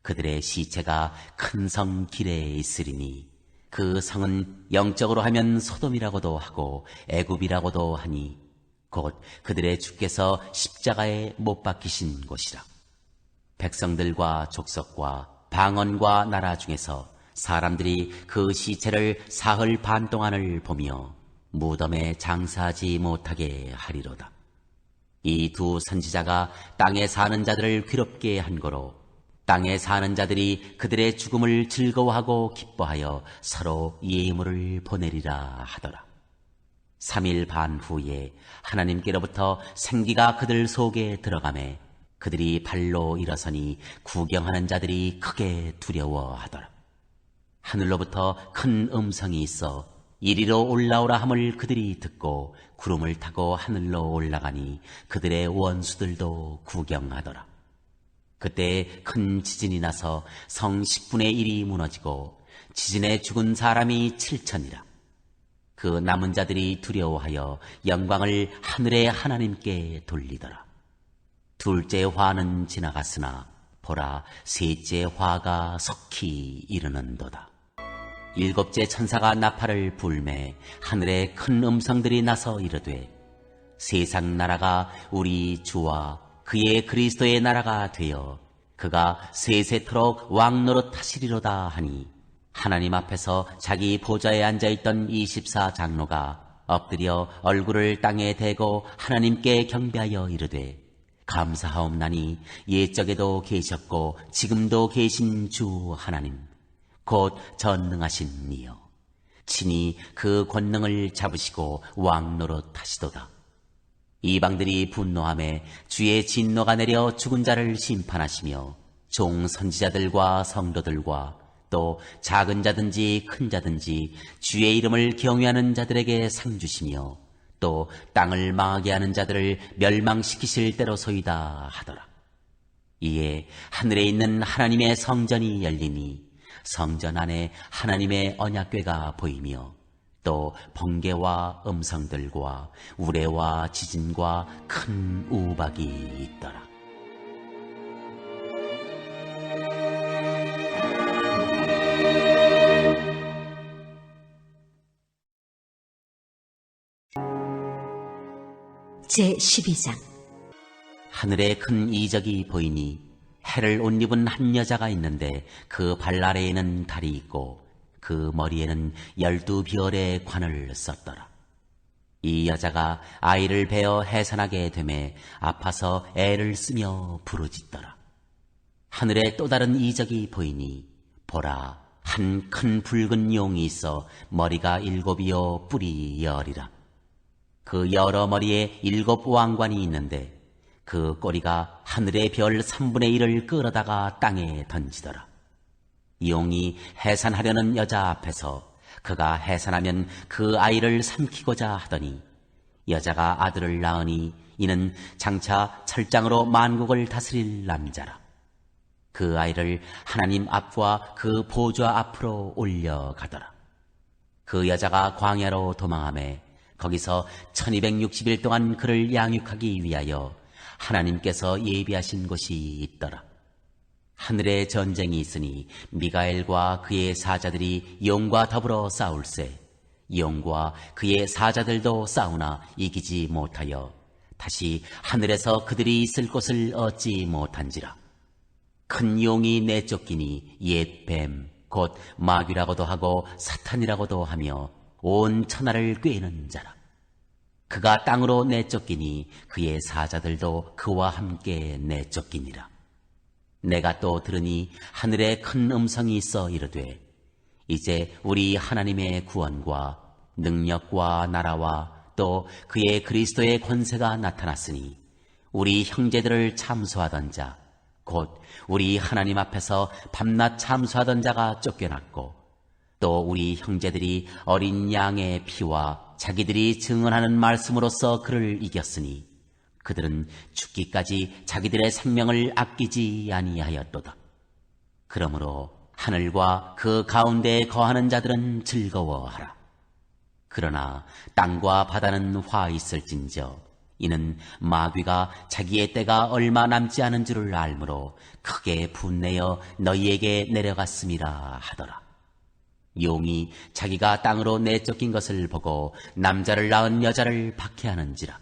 그들의 시체가 큰 성 길에 있으리니 그 성은 영적으로 하면 소돔이라고도 하고 애굽이라고도 하니 곧 그들의 주께서 십자가에 못 박히신 곳이라. 백성들과 족속과 방언과 나라 중에서 사람들이 그 시체를 사흘 반 동안을 보며 무덤에 장사하지 못하게 하리로다. 이 두 선지자가 땅에 사는 자들을 괴롭게 한 거로 땅에 사는 자들이 그들의 죽음을 즐거워하고 기뻐하여 서로 예물을 보내리라 하더라. 3일 반 후에 하나님께로부터 생기가 그들 속에 들어가매 그들이 발로 일어서니 구경하는 자들이 크게 두려워하더라. 하늘로부터 큰 음성이 있어 이리로 올라오라 함을 그들이 듣고 구름을 타고 하늘로 올라가니 그들의 원수들도 구경하더라. 그때 큰 지진이 나서 성 10분의 1이 무너지고 지진에 죽은 사람이 7천이라. 그 남은 자들이 두려워하여 영광을 하늘의 하나님께 돌리더라. 둘째 화는 지나갔으나 보라 셋째 화가 속히 이르는도다. 일곱째 천사가 나팔을 불매 하늘에 큰 음성들이 나서 이르되 세상 나라가 우리 주와 그의 그리스도의 나라가 되어 그가 세세토록 왕노릇 하시리로다 하니 하나님 앞에서 자기 보좌에 앉아있던 24장로가 엎드려 얼굴을 땅에 대고 하나님께 경배하여 이르되 감사하옵나니 옛적에도 계셨고 지금도 계신 주 하나님 곧 전능하신 이여 친히 그 권능을 잡으시고 왕노릇 하시도다. 이방들이 분노하매 주의 진노가 내려 죽은 자를 심판하시며 종 선지자들과 성도들과 또 작은 자든지 큰 자든지 주의 이름을 경외하는 자들에게 상 주시며 또 땅을 망하게 하는 자들을 멸망시키실 때로소이다 하더라. 이에 하늘에 있는 하나님의 성전이 열리니 성전 안에 하나님의 언약궤가 보이며 또 번개와 음성들과 우레와 지진과 큰 우박이 있더라. 제12장 하늘에 큰 이적이 보이니 해를 옷 입은 한 여자가 있는데 그 발 아래에는 달이 있고 그 머리에는 12별의 관을 썼더라. 이 여자가 아이를 베어 해산하게 되매 아파서 애를 쓰며 부르짖더라. 하늘에 또 다른 이적이 보이니 보라 한 큰 붉은 용이 있어 머리가 7이요 뿔이 10이라. 그 여러 머리에 7 왕관이 있는데 그 꼬리가 하늘의 별 3분의 1을 끌어다가 땅에 던지더라. 용이 해산하려는 여자 앞에서 그가 해산하면 그 아이를 삼키고자 하더니 여자가 아들을 낳으니 이는 장차 철장으로 만국을 다스릴 남자라. 그 아이를 하나님 앞과 그 보좌 앞으로 올려가더라. 그 여자가 광야로 도망하매 거기서 1260일 동안 그를 양육하기 위하여 하나님께서 예비하신 곳이 있더라. 하늘에 전쟁이 있으니 미가엘과 그의 사자들이 용과 더불어 싸울세 용과 그의 사자들도 싸우나 이기지 못하여 다시 하늘에서 그들이 있을 곳을 얻지 못한지라. 큰 용이 내쫓기니 옛 뱀, 곧 마귀라고도 하고 사탄이라고도 하며 온 천하를 꿰는 자라. 그가 땅으로 내쫓기니 그의 사자들도 그와 함께 내쫓기니라. 내가 또 들으니 하늘에 큰 음성이 있어 이르되, 이제 우리 하나님의 구원과 능력과 나라와 또 그의 그리스도의 권세가 나타났으니 우리 형제들을 참소하던 자, 곧 우리 하나님 앞에서 밤낮 참소하던 자가 쫓겨났고, 또 우리 형제들이 어린 양의 피와 자기들이 증언하는 말씀으로써 그를 이겼으니 그들은 죽기까지 자기들의 생명을 아끼지 아니하였도다. 그러므로 하늘과 그 가운데에 거하는 자들은 즐거워하라. 그러나 땅과 바다는 화 있을진저 이는 마귀가 자기의 때가 얼마 남지 않은 줄을 알므로 크게 분내어 너희에게 내려갔음이라 하더라. 용이 자기가 땅으로 내쫓긴 것을 보고 남자를 낳은 여자를 박해하는지라.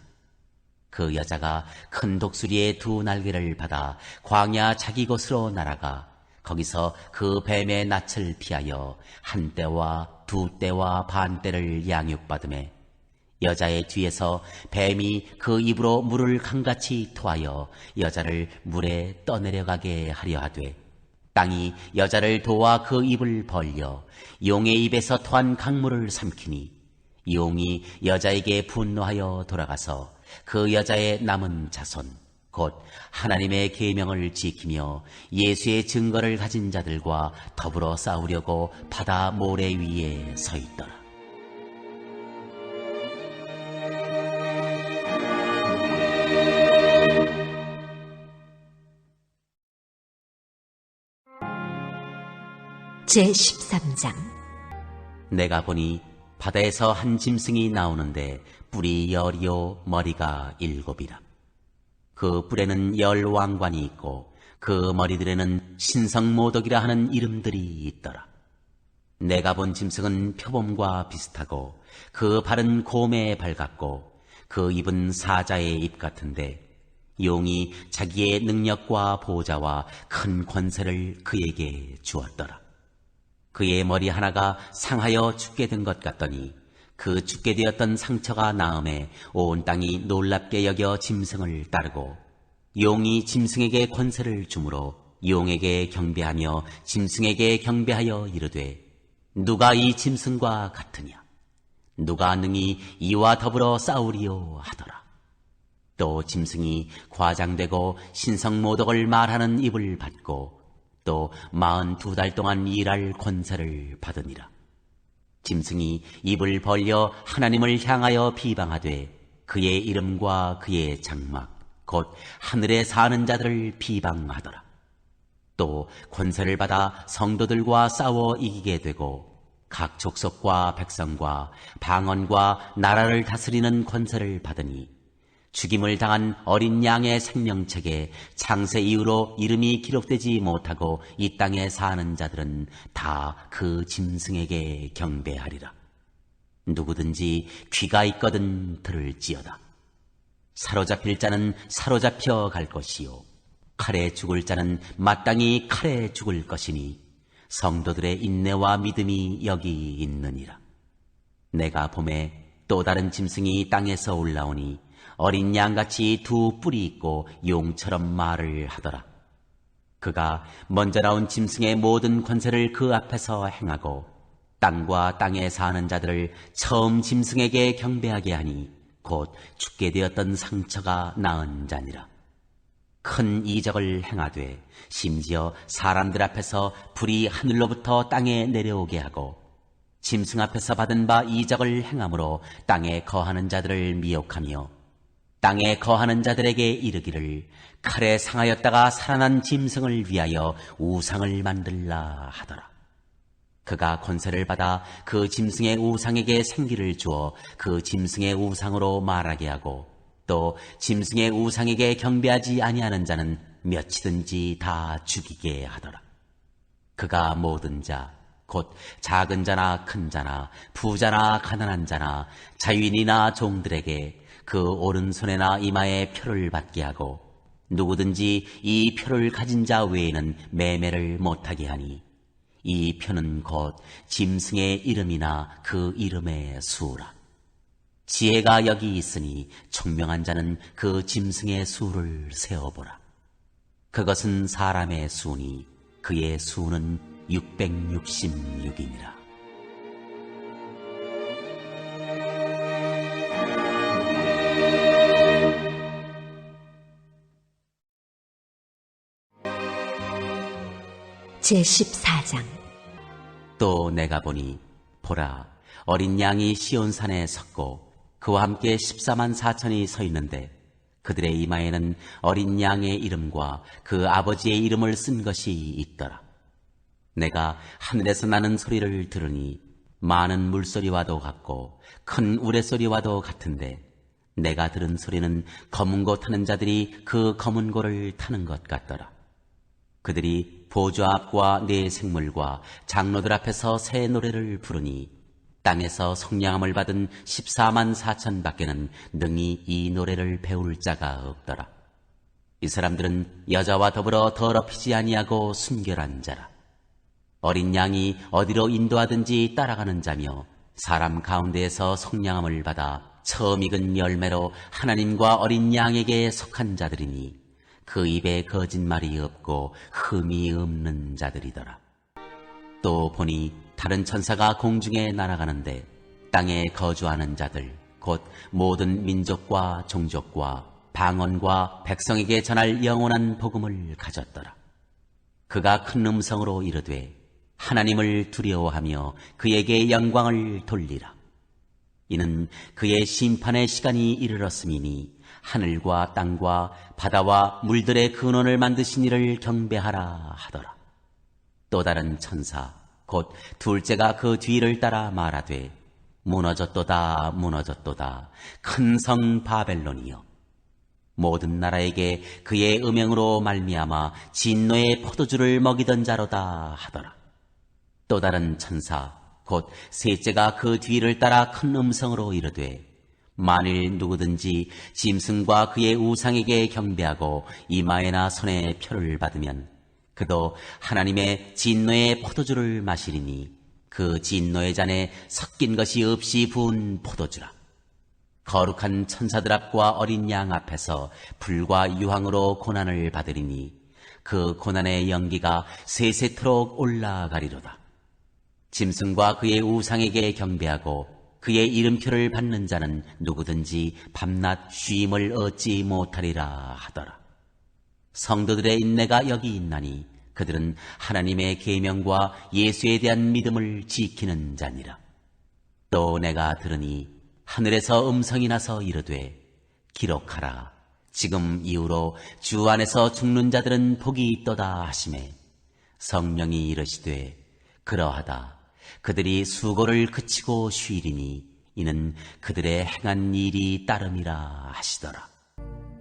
그 여자가 큰 독수리의 두 날개를 받아 광야 자기 곳으로 날아가 거기서 그 뱀의 낯을 피하여 한 때와 두 때와 반 때를 양육받으매, 여자의 뒤에서 뱀이 그 입으로 물을 강같이 토하여 여자를 물에 떠내려가게 하려 하되, 땅이 여자를 도와 그 입을 벌려 용의 입에서 토한 강물을 삼키니 용이 여자에게 분노하여 돌아가서 그 여자의 남은 자손 곧 하나님의 계명을 지키며 예수의 증거를 가진 자들과 더불어 싸우려고 바다 모래 위에 서 있더라. 제13장. 내가 보니 바다에서 한 짐승이 나오는데 뿔이 10이요 머리가 7이라. 그 뿔에는 10왕관이 있고 그 머리들에는 신성모독이라 하는 이름들이 있더라. 내가 본 짐승은 표범과 비슷하고 그 발은 곰의 발 같고 그 입은 사자의 입 같은데, 용이 자기의 능력과 보좌와 큰 권세를 그에게 주었더라. 그의 머리 하나가 상하여 죽게 된 것 같더니 그 죽게 되었던 상처가 나음에 온 땅이 놀랍게 여겨 짐승을 따르고, 용이 짐승에게 권세를 주므로 용에게 경배하며 짐승에게 경배하여 이르되, 누가 이 짐승과 같으냐? 누가 능히 이와 더불어 싸우리요 하더라. 또 짐승이 과장되고 신성모독을 말하는 입을 받고 또 42달 동안 일할 권세를 받으니라. 짐승이 입을 벌려 하나님을 향하여 비방하되 그의 이름과 그의 장막 곧 하늘에 사는 자들을 비방하더라. 또 권세를 받아 성도들과 싸워 이기게 되고 각 족속과 백성과 방언과 나라를 다스리는 권세를 받으니, 죽임을 당한 어린 양의 생명책에 창세 이후로 이름이 기록되지 못하고 이 땅에 사는 자들은 다 그 짐승에게 경배하리라. 누구든지 귀가 있거든 들을지어다. 사로잡힐 자는 사로잡혀 갈 것이요 칼에 죽을 자는 마땅히 칼에 죽을 것이니 성도들의 인내와 믿음이 여기 있느니라. 내가 봄에 또 다른 짐승이 땅에서 올라오니 어린 양같이 두 뿔이 있고 용처럼 말을 하더라. 그가 먼저 나온 짐승의 모든 권세를 그 앞에서 행하고 땅과 땅에 사는 자들을 처음 짐승에게 경배하게 하니 곧 죽게 되었던 상처가 나은 자니라. 큰 이적을 행하되 심지어 사람들 앞에서 불이 하늘로부터 땅에 내려오게 하고, 짐승 앞에서 받은 바 이적을 행함으로 땅에 거하는 자들을 미혹하며 땅에 거하는 자들에게 이르기를 칼에 상하였다가 살아난 짐승을 위하여 우상을 만들라 하더라. 그가 권세를 받아 그 짐승의 우상에게 생기를 주어 그 짐승의 우상으로 말하게 하고, 또 짐승의 우상에게 경배하지 아니하는 자는 몇이든지 다 죽이게 하더라. 그가 모든 자 곧 작은 자나 큰 자나 부자나 가난한 자나 자유인이나 종들에게 그 오른손에나 이마에 표를 받게 하고 누구든지 이 표를 가진 자 외에는 매매를 못하게 하니 이 표는 곧 짐승의 이름이나 그 이름의 수라. 지혜가 여기 있으니 총명한 자는 그 짐승의 수를 세어보라. 그것은 사람의 수니 그의 수는 666이니라. 제14장. 또 내가 보니 보라 어린 양이 시온산에 섰고 그와 함께 14만 4천이 서 있는데 그들의 이마에는 어린 양의 이름과 그 아버지의 이름을 쓴 것이 있더라. 내가 하늘에서 나는 소리를 들으니 많은 물소리와도 같고 큰 우레소리와도 같은데 내가 들은 소리는 검은 고 타는 자들이 그 검은 고를 타는 것 같더라. 그들이 보좌 앞과 네 생물과 장로들 앞에서 새 노래를 부르니 땅에서 성량함을 받은 14만 4천 밖에는 능히 이 노래를 배울 자가 없더라. 이 사람들은 여자와 더불어 더럽히지 아니하고 순결한 자라. 어린 양이 어디로 인도하든지 따라가는 자며 사람 가운데에서 성량함을 받아 처음 익은 열매로 하나님과 어린 양에게 속한 자들이니 그 입에 거짓말이 없고 흠이 없는 자들이더라. 또 보니 다른 천사가 공중에 날아가는데 땅에 거주하는 자들 곧 모든 민족과 종족과 방언과 백성에게 전할 영원한 복음을 가졌더라. 그가 큰 음성으로 이르되 하나님을 두려워하며 그에게 영광을 돌리라. 이는 그의 심판의 시간이 이르렀음이니 하늘과 땅과 바다와 물들의 근원을 만드신 이를 경배하라 하더라. 또 다른 천사 곧 둘째가 그 뒤를 따라 말하되 무너졌도다 무너졌도다 큰 성 바벨론이여 모든 나라에게 그의 음행으로 말미암아 진노의 포도주를 먹이던 자로다 하더라. 또 다른 천사 곧 셋째가 그 뒤를 따라 큰 음성으로 이르되 만일 누구든지 짐승과 그의 우상에게 경배하고 이마에나 손에 표를 받으면 그도 하나님의 진노의 포도주를 마시리니 그 진노의 잔에 섞인 것이 없이 부은 포도주라. 거룩한 천사들 앞과 어린 양 앞에서 불과 유황으로 고난을 받으리니 그 고난의 연기가 세세토록 올라가리로다. 짐승과 그의 우상에게 경배하고 그의 이름표를 받는 자는 누구든지 밤낮 쉼을 얻지 못하리라 하더라. 성도들의 인내가 여기 있나니 그들은 하나님의 계명과 예수에 대한 믿음을 지키는 자니라. 또 내가 들으니 하늘에서 음성이 나서 이르되 기록하라. 지금 이후로 주 안에서 죽는 자들은 복이 있도다 하시매 성령이 이르시되 그러하다. 그들이 수고를 그치고 쉬리니 이는 그들의 행한 일이 따름이라 하시더라.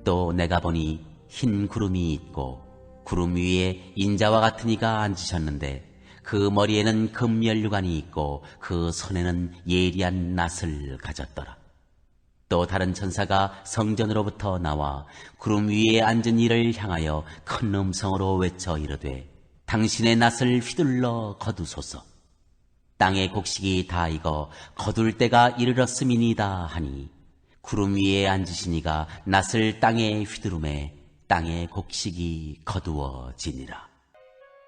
또 내가 보니 흰 구름이 있고 구름 위에 인자와 같은 이가 앉으셨는데 그 머리에는 금연류관이 있고 그 손에는 예리한 낫을 가졌더라. 또 다른 천사가 성전으로부터 나와 구름 위에 앉은 이를 향하여 큰 음성으로 외쳐 이르되 당신의 낫을 휘둘러 거두소서. 땅의 곡식이 다 익어 거둘 때가 이르렀음이니이다 하니 구름 위에 앉으신 이가 낫을 땅에 휘두르매 땅의 곡식이 거두어지니라.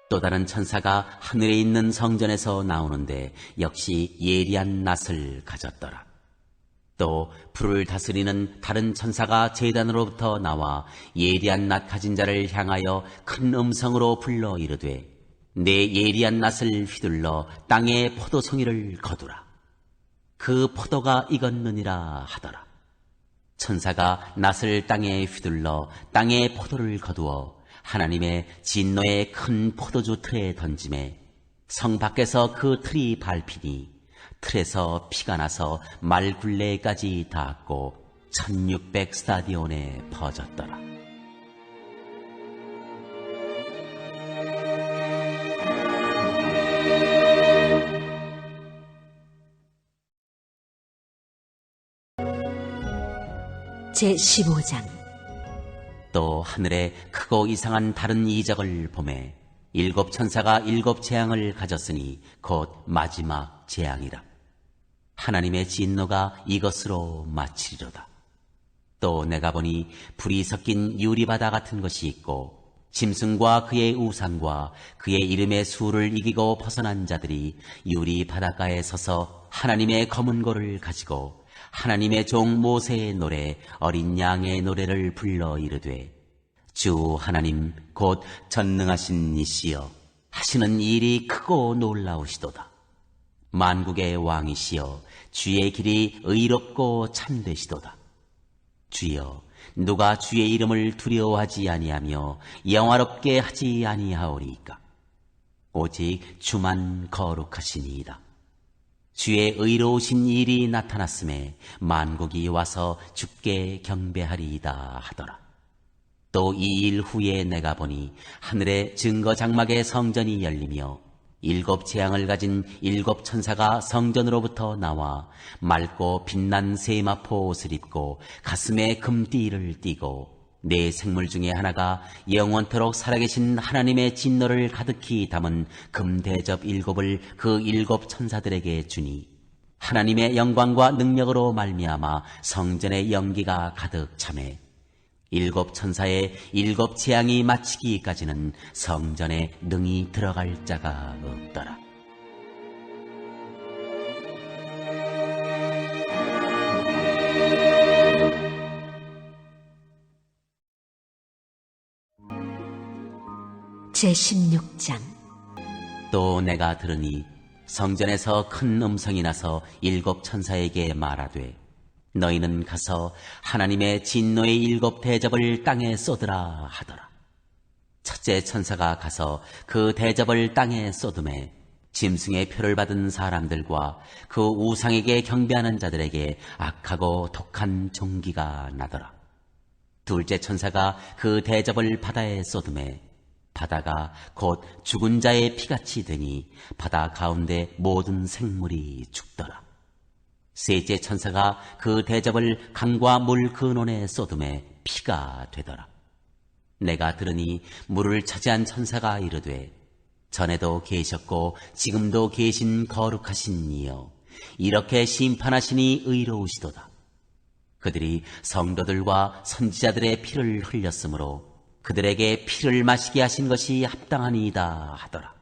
또 다른 천사가 하늘에 있는 성전에서 나오는데 역시 예리한 낫을 가졌더라. 또 불을 다스리는 다른 천사가 제단으로부터 나와 예리한 낫 가진 자를 향하여 큰 음성으로 불러 이르되 내 예리한 낫을 휘둘러 땅의 포도송이를 거두라. 그 포도가 익었느니라 하더라. 천사가 낫을 땅에 휘둘러 땅의 포도를 거두어 하나님의 진노의 큰 포도주 틀에 던짐에 성 밖에서 그 틀이 밟히니 틀에서 피가 나서 말굴레까지 닿았고 1600 스타디온에 퍼졌더라. 제15장. 또 하늘에 크고 이상한 다른 이적을 보매 일곱 천사가 일곱 재앙을 가졌으니 곧 마지막 재앙이라. 하나님의 진노가 이것으로 마치리로다. 또 내가 보니 불이 섞인 유리바다 같은 것이 있고 짐승과 그의 우상과 그의 이름의 수를 이기고 벗어난 자들이 유리 바닷가에 서서 하나님의 검은 고를 가지고 하나님의 종 모세의 노래 어린 양의 노래를 불러 이르되 주 하나님 곧 전능하신 이시여 하시는 일이 크고 놀라우시도다. 만국의 왕이시여 주의 길이 의롭고 참되시도다. 주여 누가 주의 이름을 두려워하지 아니하며 영화롭게 하지 아니하오리이까. 오직 주만 거룩하시니이다. 주의 의로우신 일이 나타났음에 만국이 와서 주께 경배하리이다 하더라. 또 이 일 후에 내가 보니 하늘의 증거 장막의 성전이 열리며 일곱 재앙을 가진 일곱 천사가 성전으로부터 나와 맑고 빛난 세마포 옷을 입고 가슴에 금띠를 띠고 네 생물 중에 하나가 영원토록 살아계신 하나님의 진노를 가득히 담은 금대접 일곱을 그 일곱 천사들에게 주니 하나님의 영광과 능력으로 말미암아 성전의 연기가 가득 차매 일곱 천사의 일곱 재앙이 마치기까지는 성전에 능히 들어갈 자가 없더라. 제16장. 또 내가 들으니 성전에서 큰 음성이 나서 일곱 천사에게 말하되 너희는 가서 하나님의 진노의 일곱 대접을 땅에 쏟으라 하더라. 첫째 천사가 가서 그 대접을 땅에 쏟음에 짐승의 표를 받은 사람들과 그 우상에게 경배하는 자들에게 악하고 독한 종기가 나더라. 둘째 천사가 그 대접을 바다에 쏟음에 바다가 곧 죽은 자의 피같이 되니 바다 가운데 모든 생물이 죽더라. 셋째 천사가 그 대접을 강과 물 근원에 쏟음에 피가 되더라. 내가 들으니 물을 차지한 천사가 이르되 전에도 계셨고 지금도 계신 거룩하신 이여 이렇게 심판하시니 의로우시도다. 그들이 성도들과 선지자들의 피를 흘렸으므로 그들에게 피를 마시게 하신 것이 합당하니이다 하더라.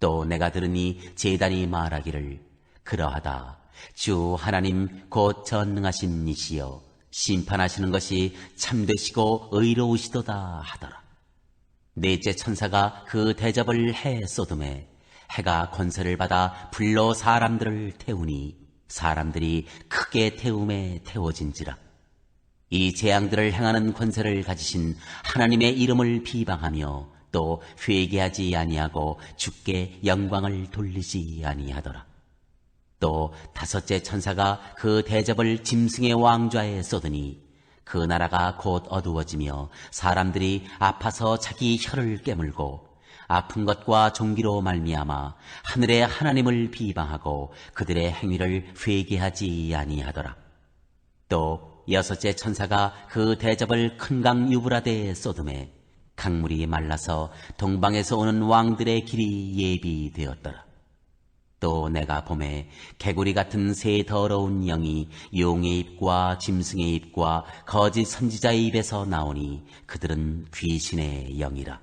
또 내가 들으니 제단이 말하기를 그러하다. 주 하나님 곧 전능하신 이시여 심판하시는 것이 참되시고 의로우시도다 하더라. 넷째 천사가 그 대접을 해 쏟음에 해가 권세를 받아 불로 사람들을 태우니 사람들이 크게 태움에 태워진지라. 이 재앙들을 행하는 권세를 가지신 하나님의 이름을 비방하며 또 회개하지 아니하고 주께 영광을 돌리지 아니하더라. 또 다섯째 천사가 그 대접을 짐승의 왕좌에 쏟으니 그 나라가 곧 어두워지며 사람들이 아파서 자기 혀를 깨물고 아픈 것과 종기로 말미암아 하늘의 하나님을 비방하고 그들의 행위를 회개하지 아니하더라. 또 여섯째 천사가 그 대접을 큰 강 유브라데에 쏟음에 강물이 말라서 동방에서 오는 왕들의 길이 예비되었더라. 또 내가 보매 개구리 같은 새 더러운 영이 용의 입과 짐승의 입과 거짓 선지자의 입에서 나오니 그들은 귀신의 영이라.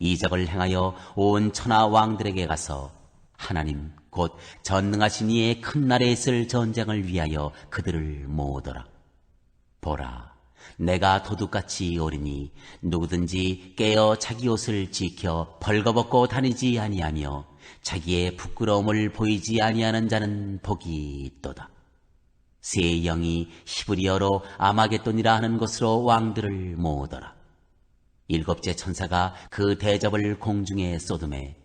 이적을 행하여 온 천하 왕들에게 가서 하나님 곧 전능하신 이의 큰 날에 있을 전쟁을 위하여 그들을 모으더라. 보라, 내가 도둑같이 오리니 누구든지 깨어 자기 옷을 지켜 벌거벗고 다니지 아니하며 자기의 부끄러움을 보이지 아니하는 자는 복이 있도다. 새 영이 히브리어로 아마겟돈이라 하는 곳으로 왕들을 모으더라. 일곱째 천사가 그 대접을 공중에 쏟음에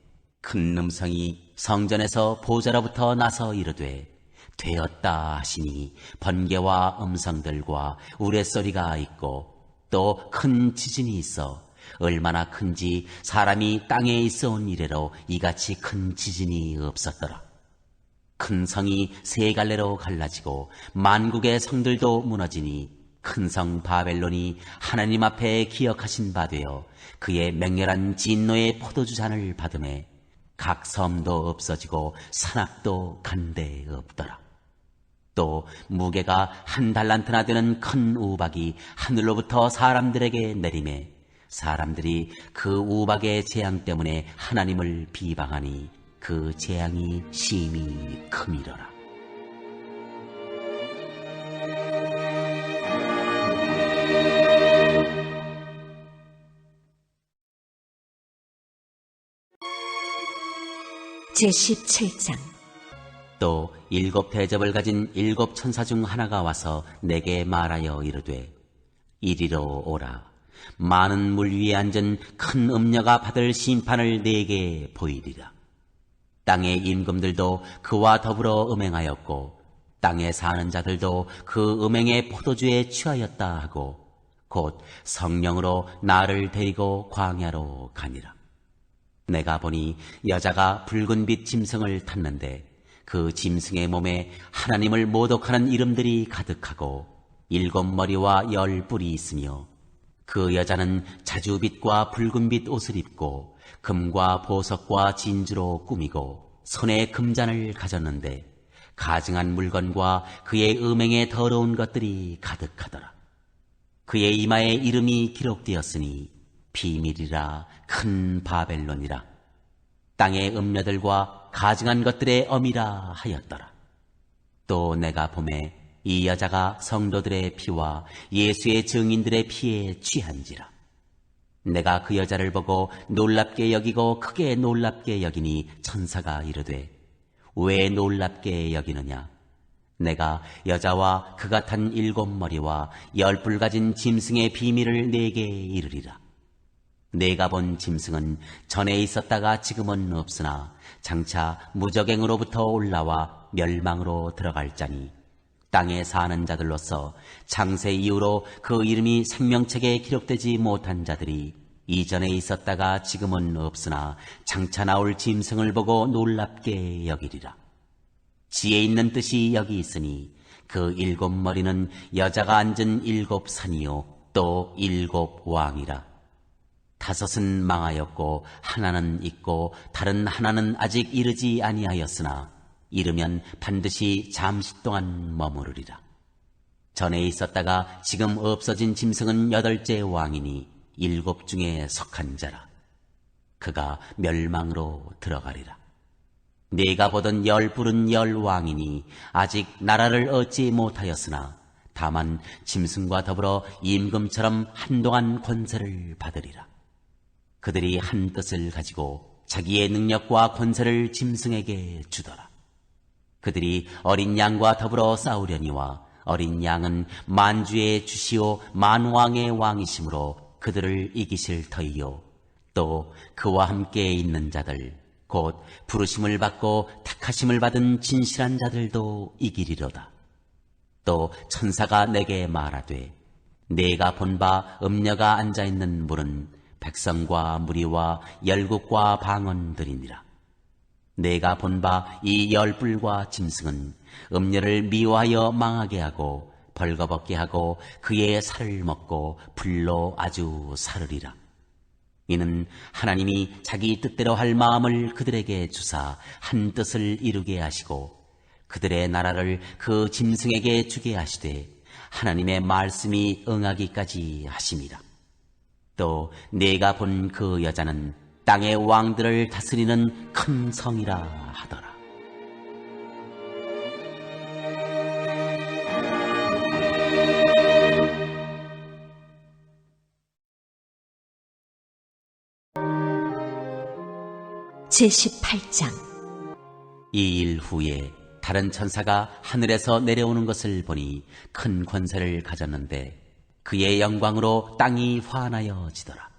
큰 음성이 성전에서 보좌로부터 나서 이르되 되었다 하시니 번개와 음성들과 우레소리가 있고 또 큰 지진이 있어 얼마나 큰지 사람이 땅에 있어온 이래로 이같이 큰 지진이 없었더라. 큰 성이 세 갈래로 갈라지고 만국의 성들도 무너지니 큰 성 바벨론이 하나님 앞에 기억하신 바 되어 그의 맹렬한 진노의 포도주 잔을 받음에 각 섬도 없어지고 산악도 간데 없더라. 또 무게가 1달란트나 되는 큰 우박이 하늘로부터 사람들에게 내림에 사람들이 그 우박의 재앙 때문에 하나님을 비방하니 그 재앙이 심히 크미러라. 제17장. 또 7 대접을 가진 7 천사 중 하나가 와서 내게 말하여 이르되 이리로 오라. 많은 물 위에 앉은 큰 음녀가 받을 심판을 내게 보이리라. 땅의 임금들도 그와 더불어 음행하였고 땅에 사는 자들도 그 음행의 포도주에 취하였다 하고 곧 성령으로 나를 데리고 광야로 가니라. 내가 보니 여자가 붉은 빛 짐승을 탔는데 그 짐승의 몸에 하나님을 모독하는 이름들이 가득하고 7 머리와 10 뿔이 있으며 그 여자는 자주빛과 붉은빛 옷을 입고 금과 보석과 진주로 꾸미고 손에 금잔을 가졌는데 가증한 물건과 그의 음행에 더러운 것들이 가득하더라. 그의 이마에 이름이 기록되었으니 비밀이라 큰 바벨론이라 땅의 음녀들과 가증한 것들의 어미라 하였더라. 또 내가 보매 이 여자가 성도들의 피와 예수의 증인들의 피에 취한지라. 내가 그 여자를 보고 놀랍게 여기고 크게 놀랍게 여기니 천사가 이르되 왜 놀랍게 여기느냐. 내가 여자와 그가 탄 7 머리와 10 뿔 가진 짐승의 비밀을 내게 이르리라. 내가 본 짐승은 전에 있었다가 지금은 없으나 장차 무적행으로부터 올라와 멸망으로 들어갈 자니 땅에 사는 자들로서 창세 이후로 그 이름이 생명책에 기록되지 못한 자들이 이전에 있었다가 지금은 없으나 장차 나올 짐승을 보고 놀랍게 여기리라. 지혜 있는 뜻이 여기 있으니 그 7 머리는 여자가 앉은 7 산이요 또 7 왕이라. 5은 망하였고 하나는 있고 다른 하나는 아직 이르지 아니하였으나 이르면 반드시 잠시 동안 머무르리라. 전에 있었다가 지금 없어진 짐승은 8째 왕이니 7 중에 속한 자라. 그가 멸망으로 들어가리라. 네가 보던 10 뿔은 10 왕이니 아직 나라를 얻지 못하였으나 다만 짐승과 더불어 임금처럼 한동안 권세를 받으리라. 그들이 한 뜻을 가지고 자기의 능력과 권세를 짐승에게 주더라. 그들이 어린 양과 더불어 싸우려니와 어린 양은 만주의 주시오 만왕의 왕이시므로 그들을 이기실 터이요 또 그와 함께 있는 자들 곧 부르심을 받고 택하심을 받은 진실한 자들도 이기리로다. 또 천사가 내게 말하되 내가 본 바 음녀가 앉아있는 물은 백성과 무리와 열국과 방언들이니라. 내가 본 바 이 10 뿔과 짐승은 음녀를 미워하여 망하게 하고 벌거벗게 하고 그의 살을 먹고 불로 아주 사르리라. 이는 하나님이 자기 뜻대로 할 마음을 그들에게 주사 한 뜻을 이루게 하시고 그들의 나라를 그 짐승에게 주게 하시되 하나님의 말씀이 응하기까지 하심이라. 또 내가 본 그 여자는 땅의 왕들을 다스리는 큰 성이라 하더라. 제18장. 이 일 후에 다른 천사가 하늘에서 내려오는 것을 보니 큰 권세를 가졌는데 그의 영광으로 땅이 환하여지더라.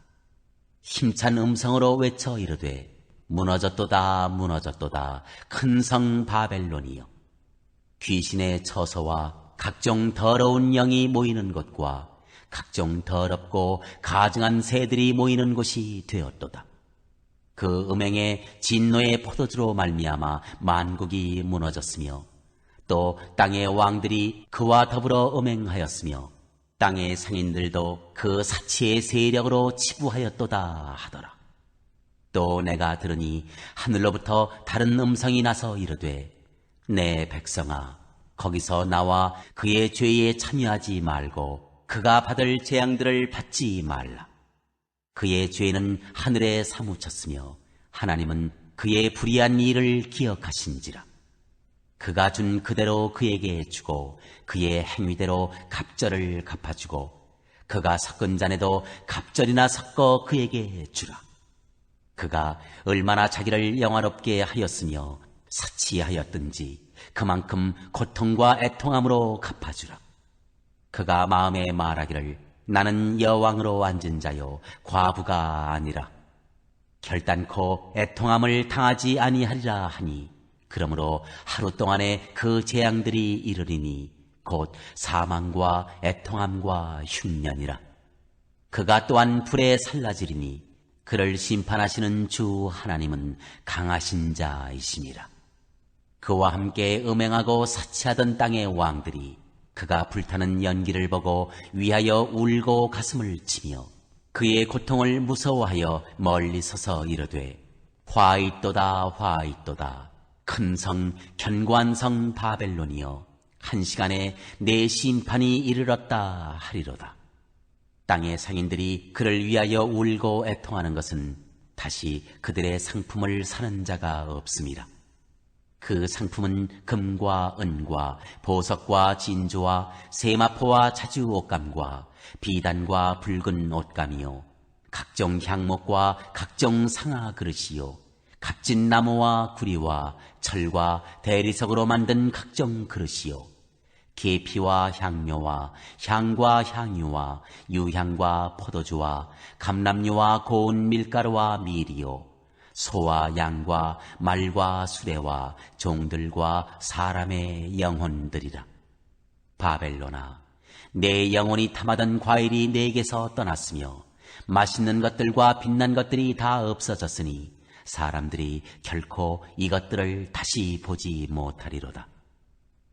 힘찬 음성으로 외쳐 이르되 무너졌도다 무너졌도다 큰 성 바벨론이여. 귀신의 처소와 각종 더러운 영이 모이는 곳과 각종 더럽고 가증한 새들이 모이는 곳이 되었도다. 그 음행의 진노의 포도주로 말미암아 만국이 무너졌으며 또 땅의 왕들이 그와 더불어 음행하였으며 땅의 상인들도 그 사치의 세력으로 치부하였도다 하더라. 또 내가 들으니 하늘로부터 다른 음성이 나서 이르되, 내 백성아, 거기서 나와 그의 죄에 참여하지 말고 그가 받을 재앙들을 받지 말라. 그의 죄는 하늘에 사무쳤으며 하나님은 그의 불의한 일을 기억하신지라. 그가 준 그대로 그에게 주고 그의 행위대로 갑절을 갚아주고 그가 섞은 잔에도 갑절이나 섞어 그에게 주라. 그가 얼마나 자기를 영화롭게 하였으며 사치하였든지 그만큼 고통과 애통함으로 갚아주라. 그가 마음에 말하기를 나는 여왕으로 앉은 자요 과부가 아니라 결단코 애통함을 당하지 아니하리라 하니, 그러므로 하루 동안에 그 재앙들이 이르리니 곧 사망과 애통함과 흉년이라. 그가 또한 불에 살라지리니 그를 심판하시는 주 하나님은 강하신 자이심이라. 그와 함께 음행하고 사치하던 땅의 왕들이 그가 불타는 연기를 보고 위하여 울고 가슴을 치며 그의 고통을 무서워하여 멀리 서서 이르되, 화 있도다 화 있도다. 큰 성 견고한 성 바벨론이여, 한 시간에 내 심판이 이르렀다 하리로다. 땅의 상인들이 그를 위하여 울고 애통하는 것은 다시 그들의 상품을 사는 자가 없음이라. 그 상품은 금과 은과 보석과 진주와 세마포와 자주 옷감과 비단과 붉은 옷감이요, 각종 향목과 각종 상아 그릇이요, 값진 나무와 구리와 철과 대리석으로 만든 각종 그릇이요, 계피와 향료와 향과 향유와 유향과 포도주와 감람류와 고운 밀가루와 밀이요, 소와 양과 말과 수레와 종들과 사람의 영혼들이라. 바벨론아, 내 영혼이 탐하던 과일이 내게서 떠났으며 맛있는 것들과 빛난 것들이 다 없어졌으니 사람들이 결코 이것들을 다시 보지 못하리로다.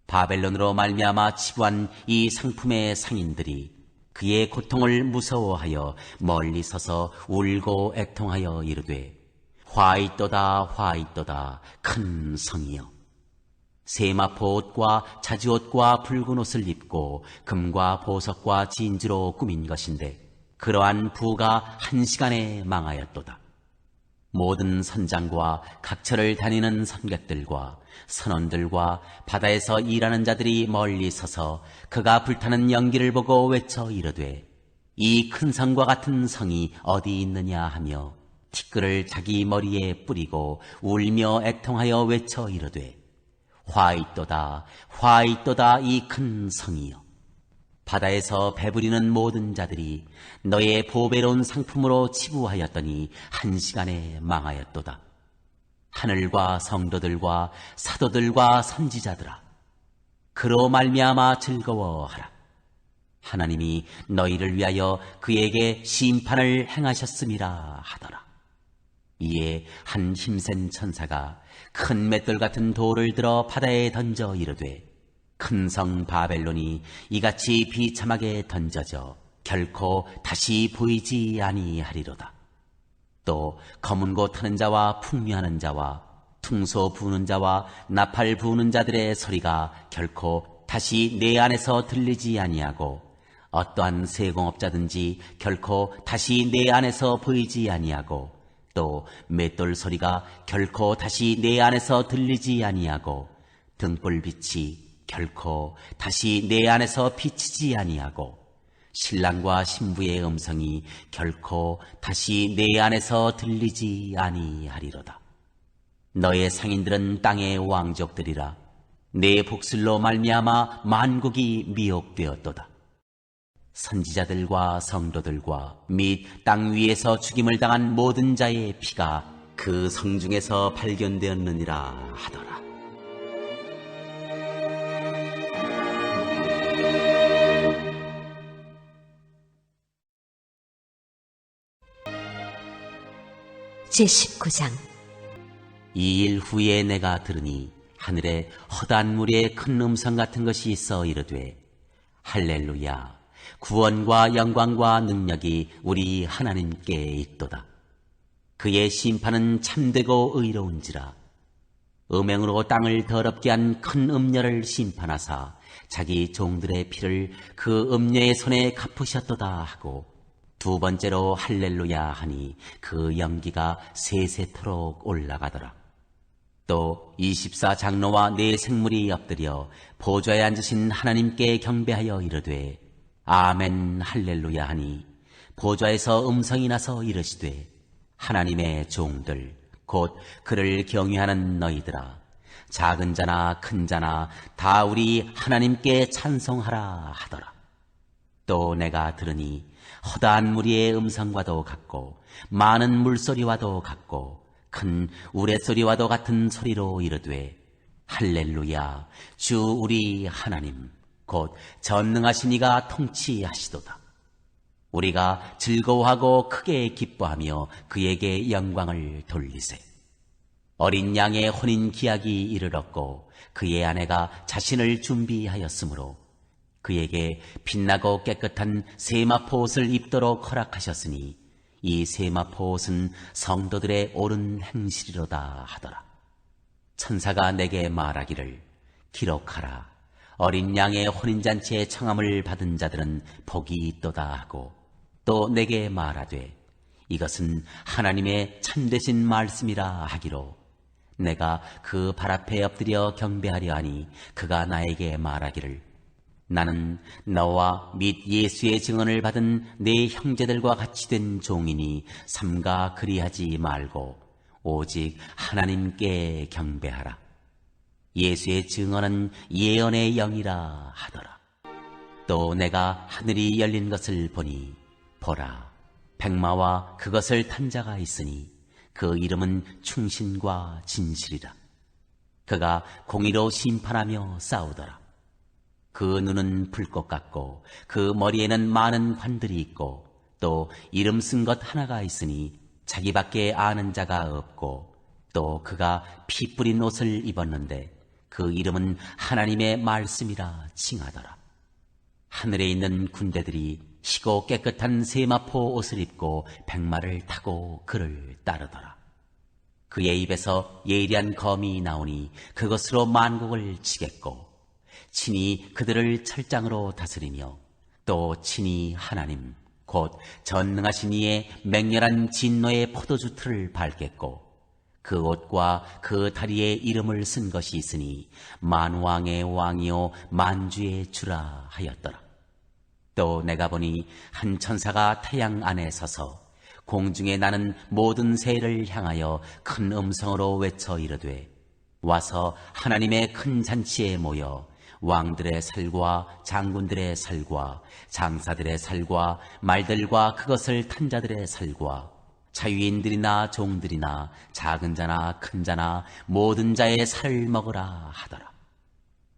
바벨론으로 말미암아 치부한 이 상품의 상인들이 그의 고통을 무서워하여 멀리 서서 울고 애통하여 이르되, 화 있도다 화 있도다 큰 성이여. 세마포 옷과 자주옷과 붉은 옷을 입고 금과 보석과 진주로 꾸민 것인데 그러한 부가 한 시간에 망하였도다. 모든 선장과 각처를 다니는 선객들과 선원들과 바다에서 일하는 자들이 멀리 서서 그가 불타는 연기를 보고 외쳐 이르되, 이 큰 성과 같은 성이 어디 있느냐 하며 티끌을 자기 머리에 뿌리고 울며 애통하여 외쳐 이르되, 화 있도다 화 있도다 이 큰 성이여. 바다에서 배부리는 모든 자들이 너의 보배로운 상품으로 치부하였더니 한 시간에 망하였도다. 하늘과 성도들과 사도들과 선지자들아, 그로 말미암아 즐거워하라. 하나님이 너희를 위하여 그에게 심판을 행하셨음이라 하더라. 이에 한 힘센 천사가 큰 맷돌 같은 돌을 들어 바다에 던져 이르되, 큰 성 바벨론이 이같이 비참하게 던져져 결코 다시 보이지 아니하리로다. 또 검은 고 타는 자와 풍미하는 자와 퉁소 부는 자와 나팔 부는 자들의 소리가 결코 다시 내 안에서 들리지 아니하고 어떠한 세공업자든지 결코 다시 내 안에서 보이지 아니하고 또 맷돌 소리가 결코 다시 내 안에서 들리지 아니하고 등불빛이 결코 다시 내 안에서 비치지 아니하고 신랑과 신부의 음성이 결코 다시 내 안에서 들리지 아니하리로다. 너의 상인들은 땅의 왕족들이라. 내 복술로 말미암아 만국이 미혹되었도다. 선지자들과 성도들과 및 땅 위에서 죽임을 당한 모든 자의 피가 그 성중에서 발견되었느니라 하더라. 제19장. 이 일 후에 내가 들으니 하늘에 허다한 무리의 큰 음성 같은 것이 있어 이르되, 할렐루야, 구원과 영광과 능력이 우리 하나님께 있도다. 그의 심판은 참되고 의로운지라. 음행으로 땅을 더럽게 한 큰 음녀를 심판하사 자기 종들의 피를 그 음녀의 손에 갚으셨도다 하고, 두 번째로 할렐루야 하니 그 연기가 세세토록 올라가더라. 또 24장로와 네 생물이 엎드려 보좌에 앉으신 하나님께 경배하여 이르되 아멘 할렐루야 하니, 보좌에서 음성이 나서 이르시되 하나님의 종들 곧 그를 경외하는 너희들아, 작은 자나 큰 자나 다 우리 하나님께 찬송하라 하더라. 또 내가 들으니 허다한 무리의 음성과도 같고 많은 물소리와도 같고 큰 우레소리와도 같은 소리로 이르되 할렐루야, 주 우리 하나님 곧 전능하신 이가 통치하시도다. 우리가 즐거워하고 크게 기뻐하며 그에게 영광을 돌리세. 어린 양의 혼인 기약이 이르렀고 그의 아내가 자신을 준비하였으므로 그에게 빛나고 깨끗한 세마포 옷을 입도록 허락하셨으니 이 세마포 옷은 성도들의 옳은 행실이로다 하더라. 천사가 내게 말하기를 기록하라. 어린 양의 혼인잔치의 청함을 받은 자들은 복이 있도다 하고, 또 내게 말하되 이것은 하나님의 참되신 말씀이라 하기로, 내가 그 발 앞에 엎드려 경배하려 하니 그가 나에게 말하기를 나는 너와 및 예수의 증언을 받은 네 형제들과 같이 된 종이니 삼가 그리하지 말고 오직 하나님께 경배하라. 예수의 증언은 예언의 영이라 하더라. 또 내가 하늘이 열린 것을 보니 보라, 백마와 그것을 탄 자가 있으니 그 이름은 충신과 진실이라. 그가 공의로 심판하며 싸우더라. 그 눈은 불꽃 같고 그 머리에는 많은 관들이 있고, 또 이름 쓴 것 하나가 있으니 자기밖에 아는 자가 없고, 또 그가 피 뿌린 옷을 입었는데 그 이름은 하나님의 말씀이라 칭하더라. 하늘에 있는 군대들이 희고 깨끗한 세마포 옷을 입고 백마를 타고 그를 따르더라. 그의 입에서 예리한 검이 나오니 그것으로 만국을 치겠고, 친히 그들을 철장으로 다스리며, 또 친히 하나님 곧 전능하신 이의 맹렬한 진노의 포도주 틀을 밟겠고, 그 옷과 그 다리에 이름을 쓴 것이 있으니 만왕의 왕이요 만주의 주라 하였더라. 또 내가 보니 한 천사가 태양 안에 서서 공중에 나는 모든 새를 향하여 큰 음성으로 외쳐 이르되 와서 하나님의 큰 잔치에 모여 왕들의 살과 장군들의 살과 장사들의 살과 말들과 그것을 탄 자들의 살과 자유인들이나 종들이나 작은 자나 큰 자나 모든 자의 살을 먹으라 하더라.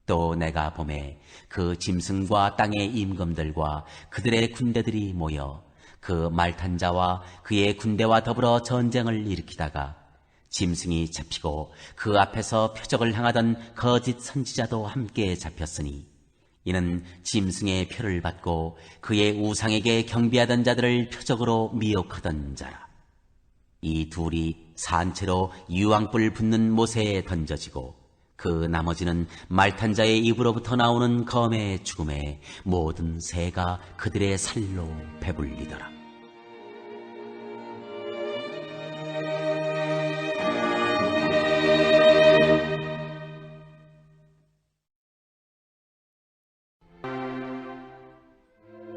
또 내가 보매 그 짐승과 땅의 임금들과 그들의 군대들이 모여 그 말 탄 자와 그의 군대와 더불어 전쟁을 일으키다가 짐승이 잡히고 그 앞에서 표적을 향하던 거짓 선지자도 함께 잡혔으니, 이는 짐승의 표를 받고 그의 우상에게 경배하던 자들을 표적으로 미혹하던 자라. 이 둘이 산채로 유황불 붙는 못에 던져지고, 그 나머지는 말탄 자의 입으로부터 나오는 검의 죽음에 모든 새가 그들의 살로 배불리더라.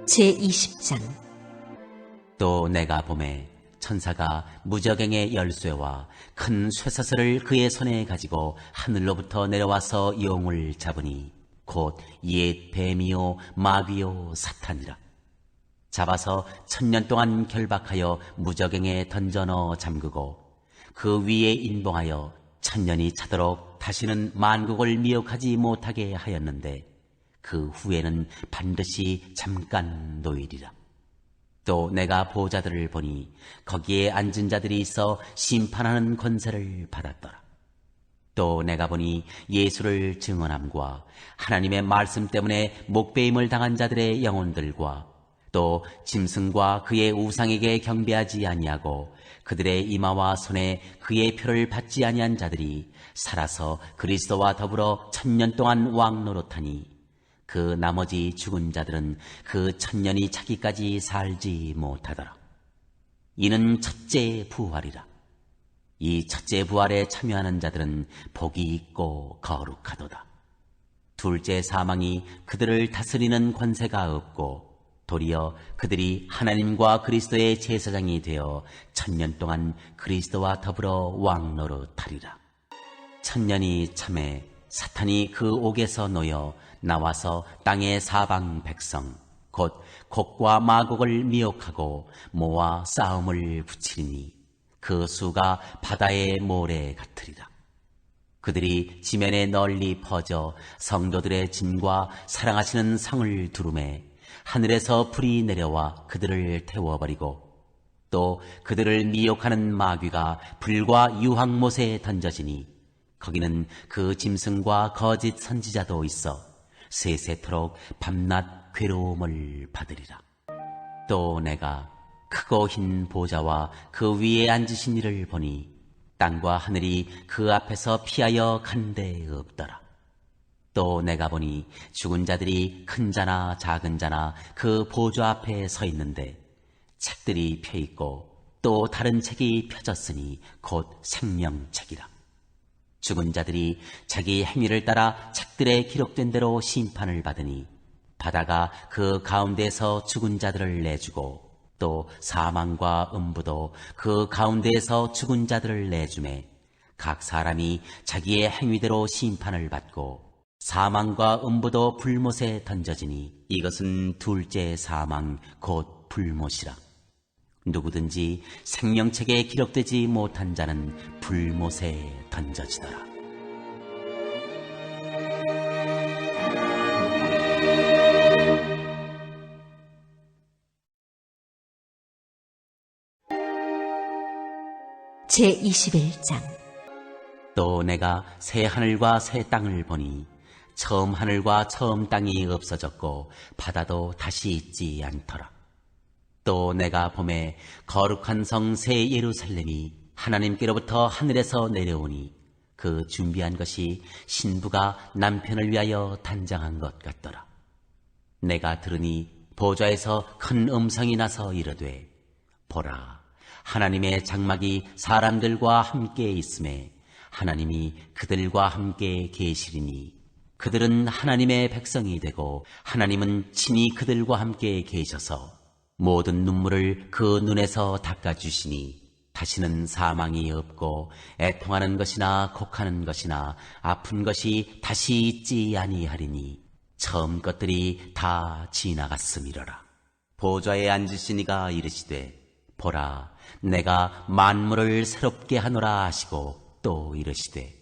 제20장. 또 내가 보매 천사가 무저갱의 열쇠와 큰 쇠사슬을 그의 손에 가지고 하늘로부터 내려와서 용을 잡으니 곧 옛 뱀이요 마귀요 사탄이라. 잡아서 1000년 동안 결박하여 무저갱에 던져 넣어 잠그고 그 위에 인봉하여 1000년이 차도록 다시는 만국을 미혹하지 못하게 하였는데, 그 후에는 반드시 잠깐 노일이라. 또 내가 보좌들을 보니 거기에 앉은 자들이 있어 심판하는 권세를 받았더라. 또 내가 보니 예수를 증언함과 하나님의 말씀 때문에 목배임을 당한 자들의 영혼들과 또 짐승과 그의 우상에게 경배하지 아니하고 그들의 이마와 손에 그의 표를 받지 아니한 자들이 살아서 그리스도와 더불어 1000년 동안 왕노릇하니 그 나머지 죽은 자들은 그 1000년이 차기까지 살지 못하더라. 이는 첫째 부활이라. 이 첫째 부활에 참여하는 자들은 복이 있고 거룩하도다. 둘째 사망이 그들을 다스리는 권세가 없고 도리어 그들이 하나님과 그리스도의 제사장이 되어 1000년 동안 그리스도와 더불어 왕노릇하리라. 1000년이 참에 사탄이 그 옥에서 놓여 나와서 땅의 사방 백성 곧 곡과 마곡을 미혹하고 모아 싸움을 붙이리니 그 수가 바다의 모래 같으리라. 그들이 지면에 널리 퍼져 성도들의 짐과 사랑하시는 성을 두루매 하늘에서 불이 내려와 그들을 태워버리고 또 그들을 미혹하는 마귀가 불과 유황못에 던져지니 거기는 그 짐승과 거짓 선지자도 있어 세세토록 밤낮 괴로움을 받으리라. 또 내가 크고 흰 보좌와 그 위에 앉으신 이를 보니 땅과 하늘이 그 앞에서 피하여 간 데 없더라. 또 내가 보니 죽은 자들이 큰 자나 작은 자나 그 보좌 앞에 서 있는데 책들이 펴 있고 또 다른 책이 펴졌으니 곧 생명책이라. 죽은 자들이 자기 행위를 따라 책들에 기록된 대로 심판을 받으니 바다가 그 가운데에서 죽은 자들을 내주고 또 사망과 음부도 그 가운데에서 죽은 자들을 내주매 각 사람이 자기의 행위대로 심판을 받고 사망과 음부도 불못에 던져지니 이것은 둘째 사망 곧 불못이라. 누구든지 생명책에 기록되지 못한 자는 불못에 던져지더라. 제21장. 또 내가 새 하늘과 새 땅을 보니 처음 하늘과 처음 땅이 없어졌고 바다도 다시 있지 않더라. 또 내가 보매 거룩한 성 새 예루살렘이 하나님께로부터 하늘에서 내려오니 그 준비한 것이 신부가 남편을 위하여 단장한 것 같더라. 내가 들으니 보좌에서 큰 음성이 나서 이르되 보라, 하나님의 장막이 사람들과 함께 있음에 하나님이 그들과 함께 계시리니 그들은 하나님의 백성이 되고 하나님은 친히 그들과 함께 계셔서 모든 눈물을 그 눈에서 닦아주시니 다시는 사망이 없고 애통하는 것이나 곡하는 것이나 아픈 것이 다시 있지 아니하리니 처음 것들이 다 지나갔음이로라. 보좌에 앉으신 이가 이르시되 보라, 내가 만물을 새롭게 하노라 하시고 또 이르시되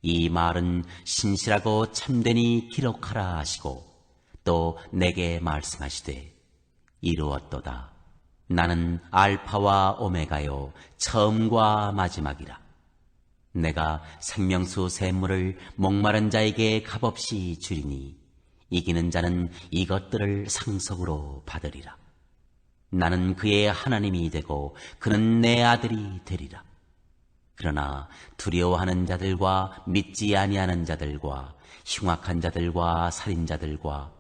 이 말은 신실하고 참되니 기록하라 하시고 또 내게 말씀하시되 이루었도다. 나는 알파와 오메가요 처음과 마지막이라. 내가 생명수 샘물을 목마른 자에게 값없이 주리니 이기는 자는 이것들을 상속으로 받으리라. 나는 그의 하나님이 되고 그는 내 아들이 되리라. 그러나 두려워하는 자들과 믿지 아니하는 자들과 흉악한 자들과 살인자들과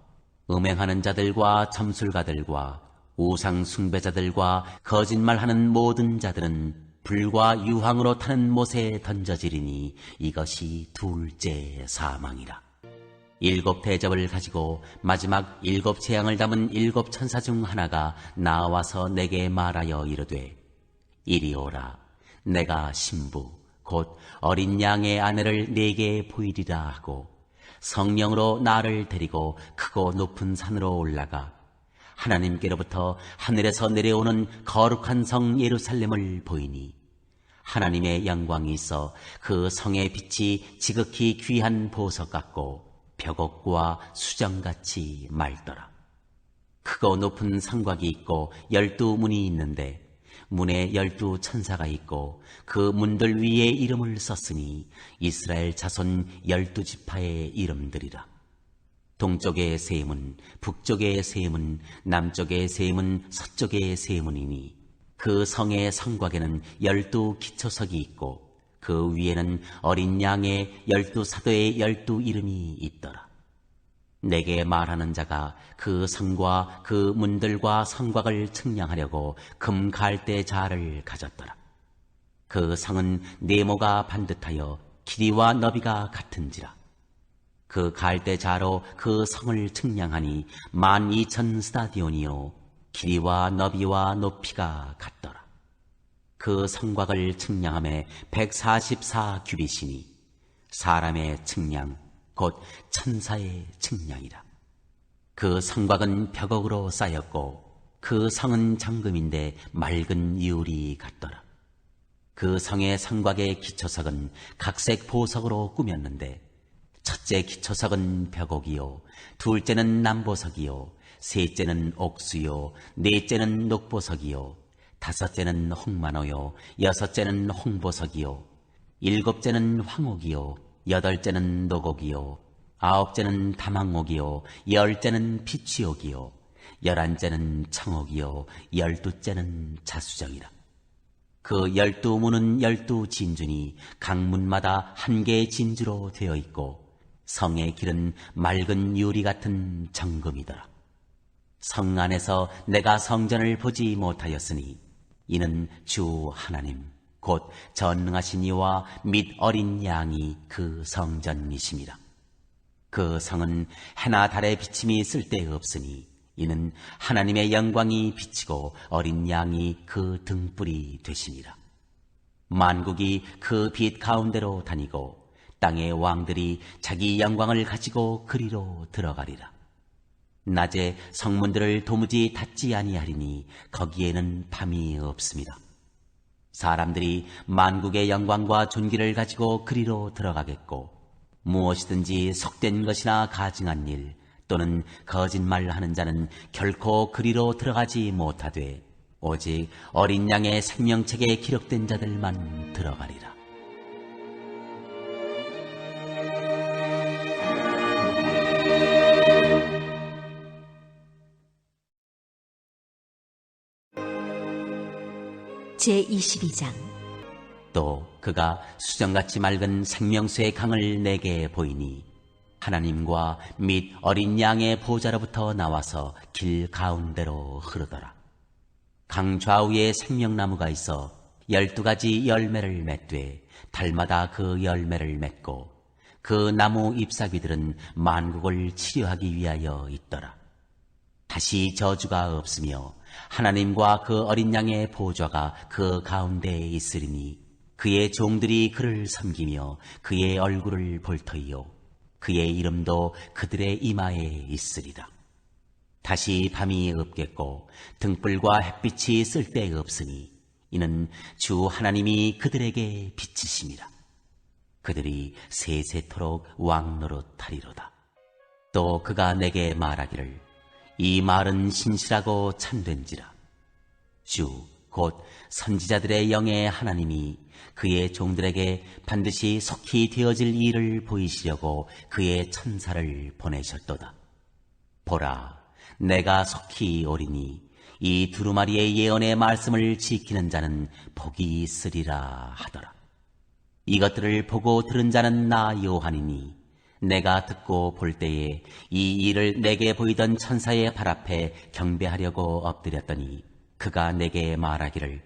음행하는 자들과 점술가들과 우상 숭배자들과 거짓말하는 모든 자들은 불과 유황으로 타는 못에 던져지리니 이것이 둘째 사망이라. 7 대접을 가지고 마지막 7 재앙을 담은 7 천사 중 하나가 나와서 내게 말하여 이르되 이리 오라. 내가 신부 곧 어린 양의 아내를 네게 보이리라 하고 성령으로 나를 데리고 크고 높은 산으로 올라가 하나님께로부터 하늘에서 내려오는 거룩한 성 예루살렘을 보이니 하나님의 영광이 있어 그 성의 빛이 지극히 귀한 보석 같고 벽옥과 수정같이 맑더라. 크고 높은 성곽이 있고 12문이 있는데 문에 12 천사가 있고 그 문들 위에 이름을 썼으니 이스라엘 자손 12지파의 이름들이라. 동쪽의 세 문, 북쪽의 세 문, 남쪽의 세 문, 서쪽의 세 문이니 그 성의 성곽에는 12 기초석이 있고 그 위에는 어린 양의 12사도의 12 이름이 있더라. 내게 말하는 자가 그 성과 그 문들과 성곽을 측량하려고 금 갈대 자를 가졌더라. 그 성은 네모가 반듯하여 길이와 너비가 같은지라. 그 갈대 자로 그 성을 측량하니 12,000 스타디온이요 길이와 너비와 높이가 같더라. 그 성곽을 측량함에 144 규빗이니 사람의 측량 곧 천사의 측량이라. 그 성곽은 벽옥으로 쌓였고 그 성은 정금인데 맑은 이울이 같더라. 그 성의 성곽의 기초석은 각색 보석으로 꾸몄는데 첫째 기초석은 벽옥이요 둘째는 남보석이요 셋째는 옥수요 넷째는 녹보석이요 다섯째는 홍만호요 여섯째는 홍보석이요 일곱째는 황옥이요 여덟째는 노곡이요 아홉째는 다망옥이요 열째는 피취옥이요 11째는 청옥이요 12째는 자수정이라. 그 12문은 12 진주니 각 문마다 한 개의 진주로 되어 있고 성의 길은 맑은 유리 같은 정금이더라. 성 안에서 내가 성전을 보지 못하였으니 이는 주 하나님 곧 전능하신 이와 및 어린 양이 그 성전이심이라. 그 성은 해나 달의 비침이 쓸데없으니 이는 하나님의 영광이 비치고 어린 양이 그 등불이 되시니라. 만국이 그 빛 가운데로 다니고 땅의 왕들이 자기 영광을 가지고 그리로 들어가리라. 낮에 성문들을 도무지 닫지 아니하리니 거기에는 밤이 없습니다. 사람들이 만국의 영광과 존귀를 가지고 그리로 들어가겠고 무엇이든지 속된 것이나 가증한 일 또는 거짓말하는 자는 결코 그리로 들어가지 못하되 오직 어린 양의 생명책에 기록된 자들만 들어가리라. 제22장. 또 그가 수정같이 맑은 생명수의 강을 내게 보이니 하나님과 및 어린 양의 보좌로부터 나와서 길 가운데로 흐르더라. 강 좌우에 생명나무가 있어 12가지 열매를 맺되 달마다 그 열매를 맺고 그 나무 잎사귀들은 만국을 치료하기 위하여 있더라. 다시 저주가 없으며 하나님과 그 어린 양의 보좌가 그 가운데에 있으리니 그의 종들이 그를 섬기며 그의 얼굴을 볼 터이요 그의 이름도 그들의 이마에 있으리라. 다시 밤이 없겠고 등불과 햇빛이 쓸데없으니 이는 주 하나님이 그들에게 빛이심이라. 그들이 세세토록 왕노릇하리로다. 또 그가 내게 말하기를 이 말은 신실하고 참된지라. 주 곧 선지자들의 영의 하나님이 그의 종들에게 반드시 속히 되어질 일을 보이시려고 그의 천사를 보내셨도다. 보라, 내가 속히 오리니 이 두루마리의 예언의 말씀을 지키는 자는 복이 있으리라 하더라. 이것들을 보고 들은 자는 나 요한이니 내가 듣고 볼 때에 이 일을 내게 보이던 천사의 발 앞에 경배하려고 엎드렸더니 그가 내게 말하기를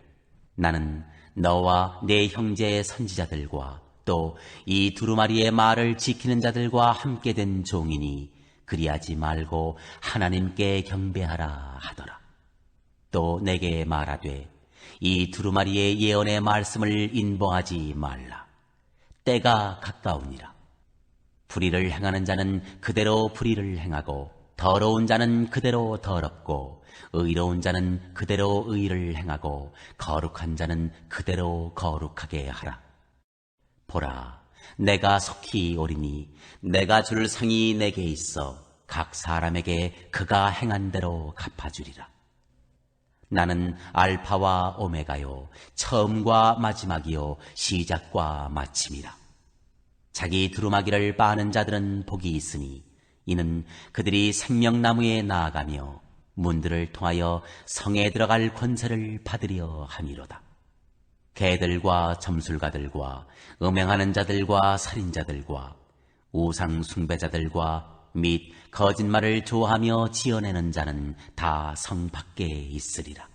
나는 너와 내 형제의 선지자들과 또 이 두루마리의 말을 지키는 자들과 함께 된 종이니 그리하지 말고 하나님께 경배하라 하더라. 또 내게 말하되 이 두루마리의 예언의 말씀을 인봉하지 말라. 때가 가까우니라. 불의를 행하는 자는 그대로 불의를 행하고 더러운 자는 그대로 더럽고 의로운 자는 그대로 의를 행하고 거룩한 자는 그대로 거룩하게 하라. 보라, 내가 속히 오리니 내가 줄 상이 내게 있어 각 사람에게 그가 행한 대로 갚아주리라. 나는 알파와 오메가요, 처음과 마지막이요, 시작과 마침이라. 자기 두루마기를 빠는 자들은 복이 있으니 이는 그들이 생명나무에 나아가며 문들을 통하여 성에 들어갈 권세를 받으려 함이로다. 개들과 점술가들과 음행하는 자들과 살인자들과 우상 숭배자들과 및 거짓말을 좋아하며 지어내는 자는 다 성 밖에 있으리라.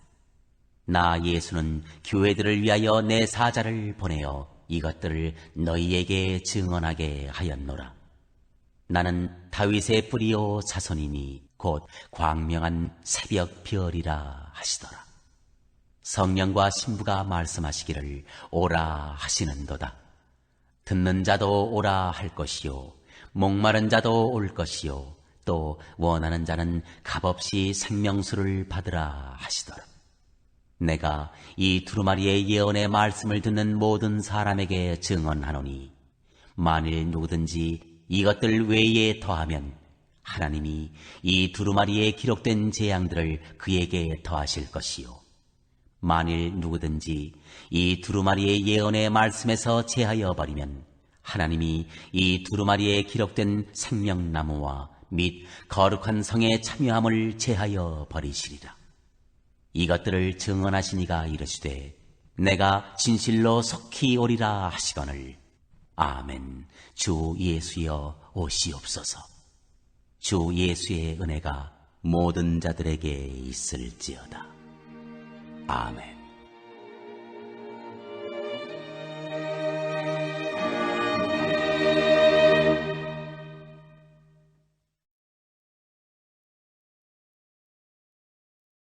나 예수는 교회들을 위하여 내 사자를 보내어 이것들을 너희에게 증언하게 하였노라. 나는 다윗의 뿌리요 자손이니 곧 광명한 새벽 별이라 하시더라. 성령과 신부가 말씀하시기를 오라 하시는도다. 듣는 자도 오라 할 것이요, 목마른 자도 올 것이요, 또 원하는 자는 값없이 생명수를 받으라 하시더라. 내가 이 두루마리의 예언의 말씀을 듣는 모든 사람에게 증언하노니 만일 누구든지 이것들 외에 더하면 하나님이 이 두루마리에 기록된 재앙들을 그에게 더하실 것이요, 만일 누구든지 이 두루마리의 예언의 말씀에서 제하여 버리면 하나님이 이 두루마리에 기록된 생명나무와 및 거룩한 성의 참여함을 제하여 버리시리라. 이것들을 증언하시니가 이르시되 내가 진실로 속히 오리라 하시거늘. 아멘. 주 예수여 오시옵소서. 주 예수의 은혜가 모든 자들에게 있을지어다. 아멘.